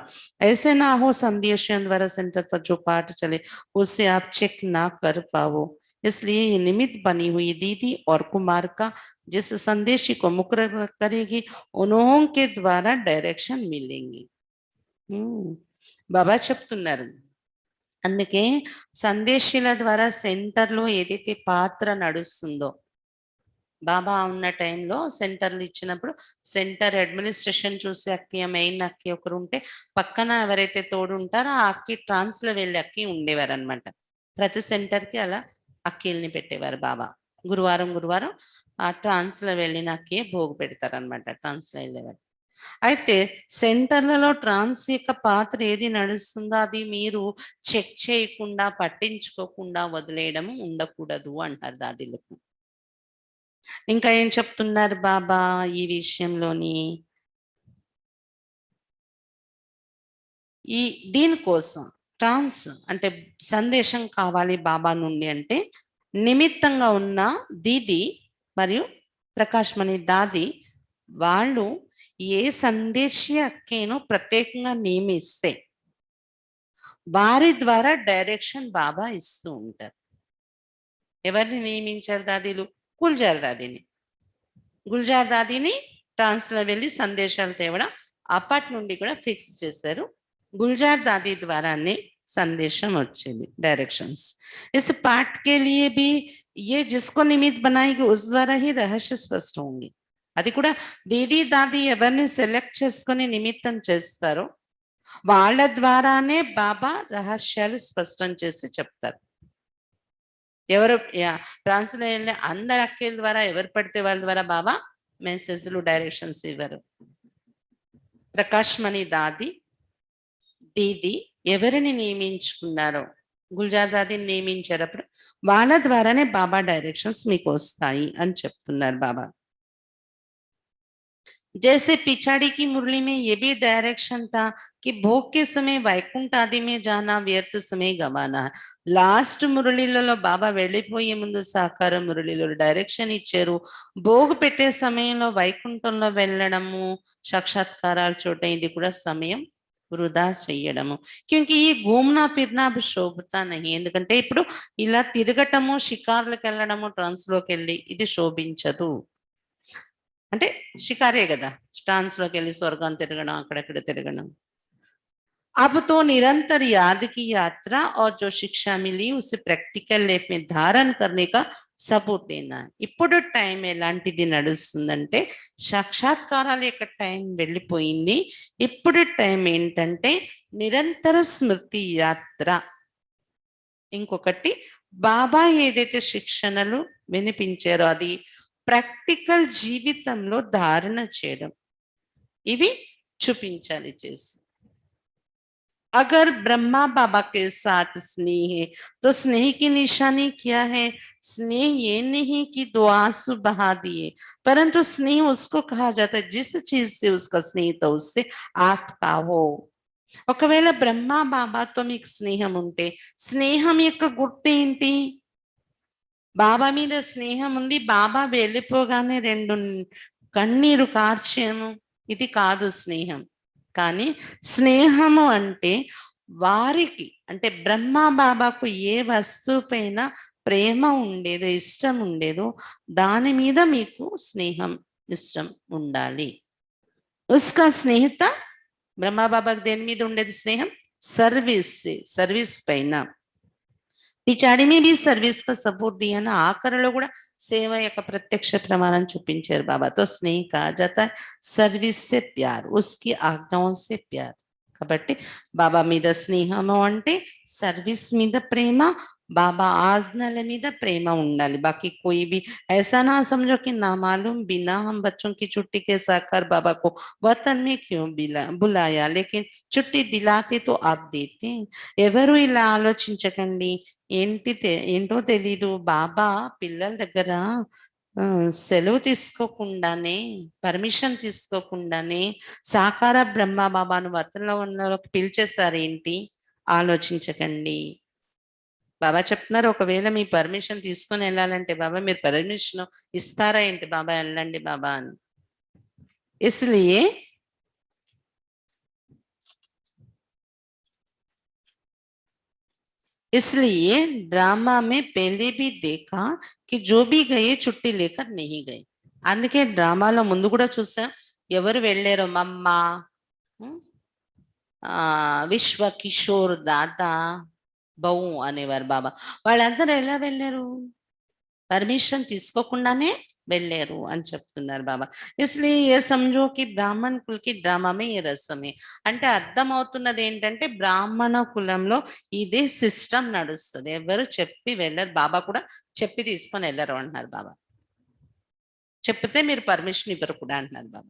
ऐसे ना हो संदेशों द्वारा सेंटर पर जो पाठ चले उसे आप चेक ना कर पाओ, इसलिए ये निमित्त बनी हुई दीदी और कुमार का जिस संदेशी को मुकर्रर करेगी उन्हों के द्वारा डायरेक्शन मिलेंगी. బాబా చెప్తున్నారు, అందుకే సందేశీల ద్వారా సెంటర్లో ఏదైతే పాత్ర నడుస్తుందో, బాబా ఉన్న టైంలో సెంటర్లు ఇచ్చినప్పుడు సెంటర్ అడ్మినిస్ట్రేషన్ చూసి అక్కి, మెయిన్ అక్కి ఒకరు ఉంటే పక్కన ఎవరైతే తోడు ఉంటారో ఆ అక్కి ట్రాన్స్లో వెళ్ళి అక్కి ఉండేవారు అనమాట. ప్రతి సెంటర్కి అలా అక్కీల్ని పెట్టేవారు బాబా. గురువారం ఆ ట్రాన్స్లో వెళ్ళిన అక్కి భోగు పెడతారు అనమాట, ట్రాన్స్లో వెళ్ళేవారు. అయితే సెంటర్లలో ట్రాన్స్ యొక్క పాత్ర ఏది నడుస్తుందో అది మీరు చెక్ చేయకుండా పట్టించుకోకుండా వదిలేయడం ఉండకూడదు అంటారు దాదిలకు. ఇంకా ఏం చెప్తున్నారు బాబా ఈ విషయంలోని, దీనికోసం ట్రాన్స్ అంటే సందేశం కావాలి బాబా నుండి అంటే నిమిత్తంగా ఉన్న దీది మరియు ప్రకాష్ మణి దాది వాళ్ళు ఏ సందేశీ అక్కేను ప్రత్యేకంగా నియమిస్తే వారి ద్వారా డైరెక్షన్ బాబా ఇస్తూ ఉంటారు. ఎవరిని నియమించారు దాదీలు? గుల్జార్ దాదీని. గుల్జార్ దాదీని ట్రాన్స్లో వెళ్ళి సందేశాలు తేవడం అప్పటి నుండి కూడా ఫిక్స్ చేశారు. गुलजार दादी द्वारा ने संदेशम వచ్చింది डायरेक्शंस। इस पाठ के लिए भी ये जिसको निमित्त बनाएगी उस द्वारा ही रहस्य स्पष्ट होंगे। అది కూడా దీదీ దాది ఎవరిని సెలెక్ట్ చేసుకొని నిమిత్తం చేస్తారో వాళ్ళ ద్వారానే బాబా రహస్యాలు స్పష్టం చేసి చెప్తారు. ఎవరు ట్రాన్స్లేషన్ అందరి అక్కల ద్వారా ఎవరు పడితే వాళ్ళ ద్వారా బాబా మెసేజ్లు డైరెక్షన్స్ ఇవ్వరు. ప్రకాష్ మణి దాది దీది ఎవరిని నియమించుకున్నారో గుల్జార్ దాదిని నియమించేటప్పుడు వాళ్ళ ద్వారానే బాబా డైరెక్షన్స్ మీకు వస్తాయి అని చెప్తున్నారు బాబా. जैसे पिछाड़ी की मुरली में ये भी डायरेक्शन था कि भोग के समय वैकुंठ आदि में जाना व्यर्थ समय गवाना है। लास्ट మురళిలలో బాబా వెళ్ళిపోయే ముందు సాకార మురళిలో డైరెక్షన్ ఇచ్చారు. భోగ్ పెట్టే సమయంలో వైకుంఠంలో వెళ్ళడము సాక్షాత్కారాలు చూడటం ఇది కూడా సమయం వృధా చేయడము. క్యూంకి ఈ घूमना फिरना अब శోభతా नहीं, ఎందుకంటే ఇప్పుడు ఇలా తిరగటము షికార్లకు వెళ్ళడము ట్రాన్స్లోకి వెళ్ళి ఇది శోభించదు. అంటే షికారే కదా, ట్రాన్స్లోకి వెళ్ళి స్వర్గం తిరగడం అక్కడక్కడ తిరగడం. अब तो निरंतर याद की यात्रा और जो शिक्षा मिली उसे प्रैक्टिकल लाइफ में धारण करने का सबूत देना। ఇప్పుడు టైం ఎలాంటిది నడుస్తుందంటే సాక్షాత్కారాల యొక్క టైం వెళ్ళిపోయింది. ఇప్పుడు టైం ఏంటంటే నిరంతర స్మృతి యాత్ర. ఇంకొకటి బాబా ఏదైతే శిక్షణలు వినిపించారో అది ప్రాక్టికల్ జీవితంలో ధారణ చేయడం, ఇవి చూపించాలి చేసి. अगर ब्रह्मा बाबा के साथ स्नेह है तो स्नेह की निशानी क्या है? स्नेह ये नहीं कि दो आंसू बहा दिए, परंतु स्नेह उसको कहा जाता है जिस चीज से उसका स्नेह तो उससे आपका हो. ఒకవేళ బ్రహ్మ బాబాతో మీకు స్నేహం ఉంటే స్నేహం యొక్క గుర్తు ఏంటి? బాబా మీద స్నేహం ఉంది, బాబా వెళ్ళిపోగానే రెండు కన్నీరు కార్చాము, ఇది కాదు స్నేహం. కానీ స్నేహము అంటే వారికి అంటే బ్రహ్మ బాబాకు ఏ వస్తువు పైన ప్రేమ ఉండేదో ఇష్టం ఉండేదో దాని మీద మీకు స్నేహం ఇష్టం ఉండాలి. ఉస్కా స్నేహిత బ్రహ్మ బాబాకు దేని మీద ఉండేది స్నేహం? సర్వీస్ పైన. పిచాడి में भी सर्विस का सबूत दिया ना, ఆఖరిలో కూడా సేవ యొక్క ప్రత్యక్ష ప్రమాణం చూపించారు బాబా. तो स्नेह कहा जाता है सर्विस से प्यार, उसकी आज्ञाओं से प्यार. కాబట్టి బాబా మీద స్నేహము అంటే సర్వీస్ మీద ప్రేమ, బాబా ఆజ్ఞల మీద ప్రేమ ఉండాలి. बाकी कोई भी ऐसा ना समझो कि ना मालूम बिना हम बच्चों की छुट्टी के साकार बाबा को वतन में क्यों बुलाया, लेकिन छुट्टी दिलाते तो आप देते. ఎవరు ఇలా ఆలోచించకండి. ఏంటో తెలీదు, బాబా పిల్లల దగ్గర సెలవు తీసుకోకుండానే పర్మిషన్ తీసుకోకుండానే సాకార బ్రహ్మ బాబాను వతంలో ఉన్నలోకి పిలిచేసారేంటి? ఆలోచించకండి. బాబా చెప్తున్నారు ఒకవేళ మీ పర్మిషన్ తీసుకొని వెళ్ళాలంటే బాబా మీరు పర్మిషన్ ఇస్తారా ఏంటి? బాబా వెళ్ళండి బాబా అని. इसलिए ड्रामा में पहले भी देखा कि जो भी गए छुट्टी लेकर नहीं गए. అందుకే డ్రామాలో ముందు కూడా చూసాం ఎవరు వెళ్ళారో మమ్మ, విశ్వ కిషోర్ దాదా బౌ అనేవారు బాబా. వాళ్ళందరూ ఎలా వెళ్ళారు? పర్మిషన్ తీసుకోకుండానే వెళ్ళారు అని చెప్తున్నారు బాబా. ఇస్లియే ఏ సమझो कि బ్రాహ్మణ కుల్ కి డ్రామా మే ఏ రసమే అంటే అర్థం అవుతున్నది ఏంటంటే బ్రాహ్మణ కులంలో ఇదే సిస్టమ్ నడుస్తుంది. ఎవరు చెప్పి వెళ్ళరు, బాబా కూడా చెప్పి తీసుకొని వెళ్ళరు అంటున్నారు బాబా. చెప్తే మీరు పర్మిషన్ ఇవ్వరు కూడా అంటున్నారు బాబా.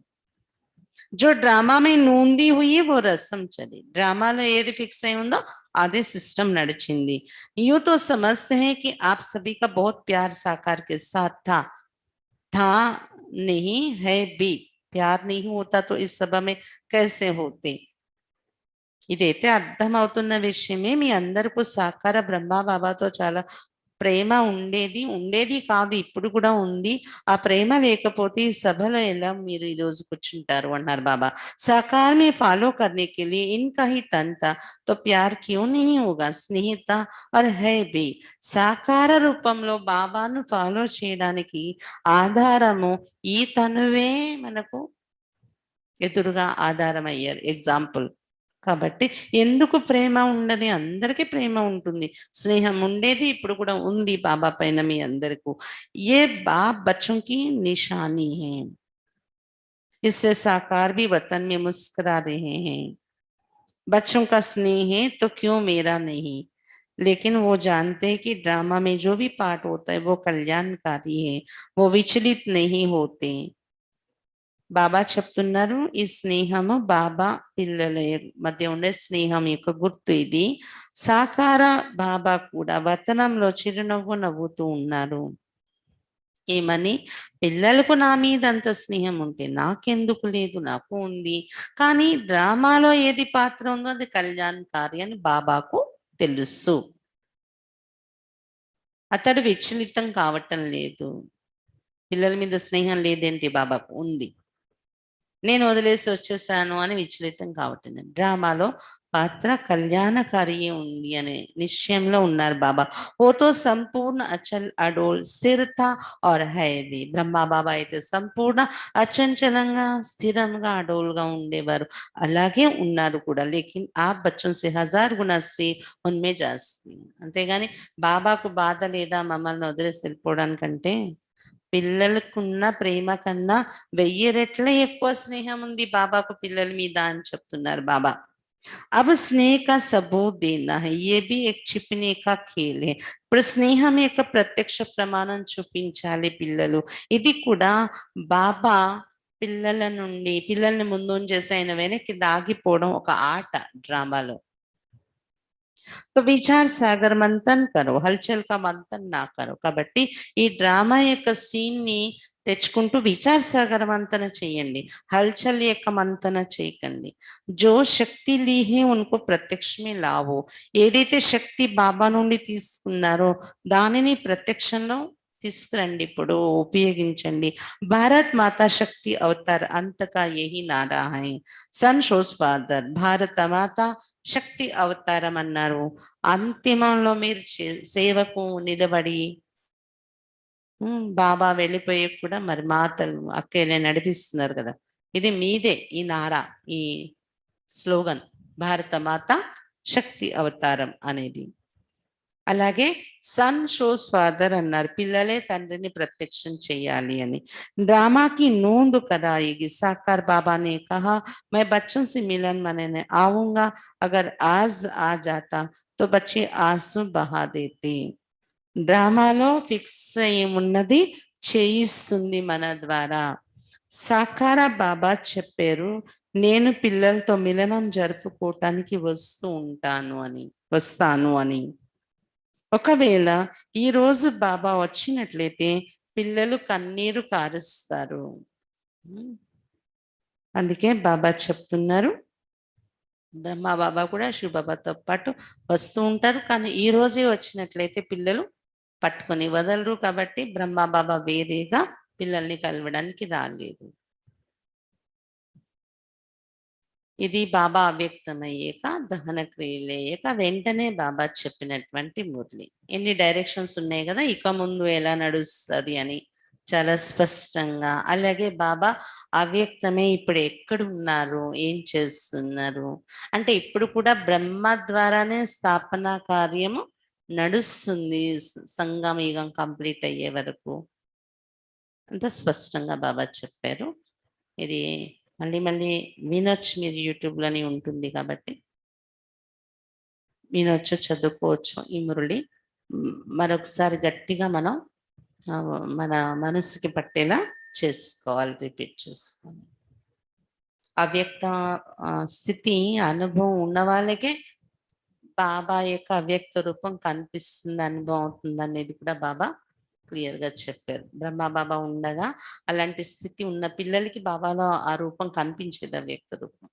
जो ड्रामा में नूंदी हुई वो रस्म चली, ड्रामाలో ఏది ఫిక్స్ అయి ఉందో అదే సిస్టమ్ నడిచింది. यूं तो समझते हैं कि आप सभी का बहुत प्यार साकार के साथ था नहीं है भी. प्यार नहीं होता तो इस सभा में कैसे होते? ఇదైతే అర్థం అవుతున్న విషయమే. మీ అందరికీ సాకార బ్రహ్మ బాబాతో చాలా ప్రేమ ఉండేది కాదు, ఇప్పుడు కూడా ఉంది. ఆ ప్రేమ లేకపోతే ఈ సభలో ఎలా మీరు ఈ రోజు కూర్చుంటారు అన్నారు బాబా. साकार में फॉलो करने के लिए इनका ही तन था, तो प्यार क्यों नहीं होगा? స్నేహిత और है भी. సాకార రూపంలో బాబాను ఫాలో చేయడానికి ఆధారము ఈ తనువే మనకు ఎదురుగా ఆధారం అయ్యారు, ఎగ్జాంపుల్. కాబట్టి ఎందుకు ప్రేమ ఉండని? అందరికీ ప్రేమ ఉంటుంది, స్నేహం ఉండేది, ఇప్పుడు కూడా ఉంది బాబా పైన మీ అందరికీ. ఏ బాప్ बच्चों की निशानी है, इससे साकार भी वतन में मुस्कुरा रहे हैं. बच्चों का स्नेह है तो क्यों मेरा नहीं? लेकिन वो जानते हैं कि ड्रामा में जो भी पार्ट होता है वो कल्याणकारी है, वो विचलित नहीं होते. బాబా చెప్తున్నారు, ఈ స్నేహము బాబా పిల్లల మధ్య ఉండే స్నేహం యొక్క గుర్తు ఇది. సాకార బాబా కూడా వతనంలో చిరునవ్వు నవ్వుతూ ఉన్నారు. ఏమని? పిల్లలకు నా మీద అంత స్నేహం ఉంటే నాకెందుకు లేదు? నాకు ఉంది. కానీ డ్రామాలో ఏది పాత్ర ఉందో అది కళ్యాణకారి అని బాబాకు తెలుసు. అతడు విచలితం కావటం లేదు. పిల్లల మీద స్నేహం లేదేంటి? బాబాకు ఉంది. నేను వదిలేసి వచ్చేసాను అని విచలితం కావట్లేదు. డ్రామాలో పాత్ర కళ్యాణకారి ఉంది అనే నిశ్చయంలో ఉన్నారు బాబా. ఓ తో సంపూర్ణ అచల్ అడోల్ స్థిరత और है भी. బ్రహ్మా బాబా అయితే సంపూర్ణ అచంచలంగా స్థిరంగా అడోల్గా ఉండేవారు, అలాగే ఉన్నారు కూడా. లేకిన్ ఆ బచ్చన్ సే 1000 గుణ శ్రీ ఉన్మే జాస్తి. అంతేగాని బాబాకు బాధ లేదా మమ్మల్ని వదిలేసి వెళ్ళిపోవడానికంటే పిల్లలకున్న ప్రేమ కన్నా 1000 రెట్ల ఎక్కువ స్నేహం ఉంది బాబాకు పిల్లల మీద అని చెప్తున్నారు బాబా. अब स्नेह का सबूत देना है, ये भी एक छिपने का खेल है. ఇప్పుడు స్నేహం యొక్క ప్రత్యక్ష ప్రమాణం చూపించాలి పిల్లలు. ఇది కూడా బాబా పిల్లల్ని ముందుంచేసి ఆయన వెనక్కి దాగిపోవడం ఒక ఆట డ్రామాలో. तो విచార్ సాగర్ మంతన్ కరో, హల్చల్ కా మంతన్ నా కరో. కాబట్టి ఈ డ్రామా యొక్క సీన్ ని తెచ్చుకుంటూ విచార్ సాగర్ మంతన చేయండి, హల్చల్ యొక్క మంతన చేయకండి. జో శక్తి లీహే ఉनको ప్రత్యక్షమే లావో. ఏదైతే శక్తి బాబా నుండి తీసుకున్నారో దానిని ప్రత్యక్షంలో తీసుకురండి, ఇప్పుడు ఉపయోగించండి. భారత్ మాతా శక్తి అవతార్ అంతకా యహి నారా హై. సన్ షోస్ ఫాదర్ భారత మాత శక్తి అవతారం అన్నారు. అంతిమంలో మీరు సేవకు నిలబడి బాబా వెళ్ళిపోయి కూడా మరి మాతలు అక్కేలే నడిపిస్తున్నారు కదా. ఇది మీదే ఈ నారా, ఈ స్లోగన్ భారత మాత శక్తి అవతారం అనేది. అలాగే సన్ షోస్ ఫాదర్ అన్నారు, పిల్లలే తండ్రిని ప్రత్యక్షం చేయాలి అని. డ్రామాకి నూందు कराएगी. साकार बाबा ने कहा, मैं बच्चों से मिलन मनाने आऊंगा, अगर आज आ जाता तो बच्चे आंसू बहा देते. డ్రామాలో ఫిక్స్ అయి ఉన్నది చేయిస్తుంది మన ద్వారా. సాకార బాబా చెప్పారు, నేను పిల్లలతో మిలనం జరుపుకోవటానికి వస్తాను అని. ఒకవేళ ఈ రోజు బాబా వచ్చినట్లయితే పిల్లలు కన్నీరు కారుస్తారు. అందుకే బాబా చెప్తున్నారు, బ్రహ్మా బాబా కూడా శివబాబాతో పాటు వస్తూ ఉంటారు. కానీ ఈ రోజే వచ్చినట్లయితే పిల్లలు పట్టుకొని వదలరు. కాబట్టి బ్రహ్మా బాబా వేరేగా పిల్లల్ని కలవడానికి రాలేదు. ఇది బాబా అవ్యక్తమయ్యాక దహన క్రియలు అయ్యాక వెంటనే బాబా చెప్పినటువంటి మురళి. ఎన్ని డైరెక్షన్స్ ఉన్నాయి కదా, ఇక ముందు ఎలా నడుస్తుంది అని చాలా స్పష్టంగా. అలాగే బాబా అవ్యక్తమే ఇప్పుడు ఎక్కడున్నారు, ఏం చేస్తున్నారు అంటే ఇప్పుడు కూడా బ్రహ్మ ద్వారానే స్థాపన కార్యము నడుస్తుంది, సంగమయుగం కంప్లీట్ అయ్యే వరకు. అంత స్పష్టంగా బాబా చెప్పారు. ఇది మళ్ళీ వినొచ్చు, మీరు యూట్యూబ్లోనే ఉంటుంది కాబట్టి వినొచ్చు, చదువుకోవచ్చు ఈ మురళి. మరొకసారి గట్టిగా మనం మన మనసుకి పట్టేలా చేసుకోవాలి, రిపీట్ చేసుకోవాలి. అవ్యక్త స్థితి అనుభవం ఉన్న వాళ్ళకే బాబా యొక్క అవ్యక్త రూపం కనిపిస్తుంది, అనుభవం అవుతుంది అనేది కూడా బాబా క్లియర్ గా చెప్పారు. బ్రహ్మ బాబా ఉండగా అలాంటి స్థితి ఉన్న పిల్లలకి బాబాలో ఆ రూపం కనిపించేది, అవ్యక్త రూపం.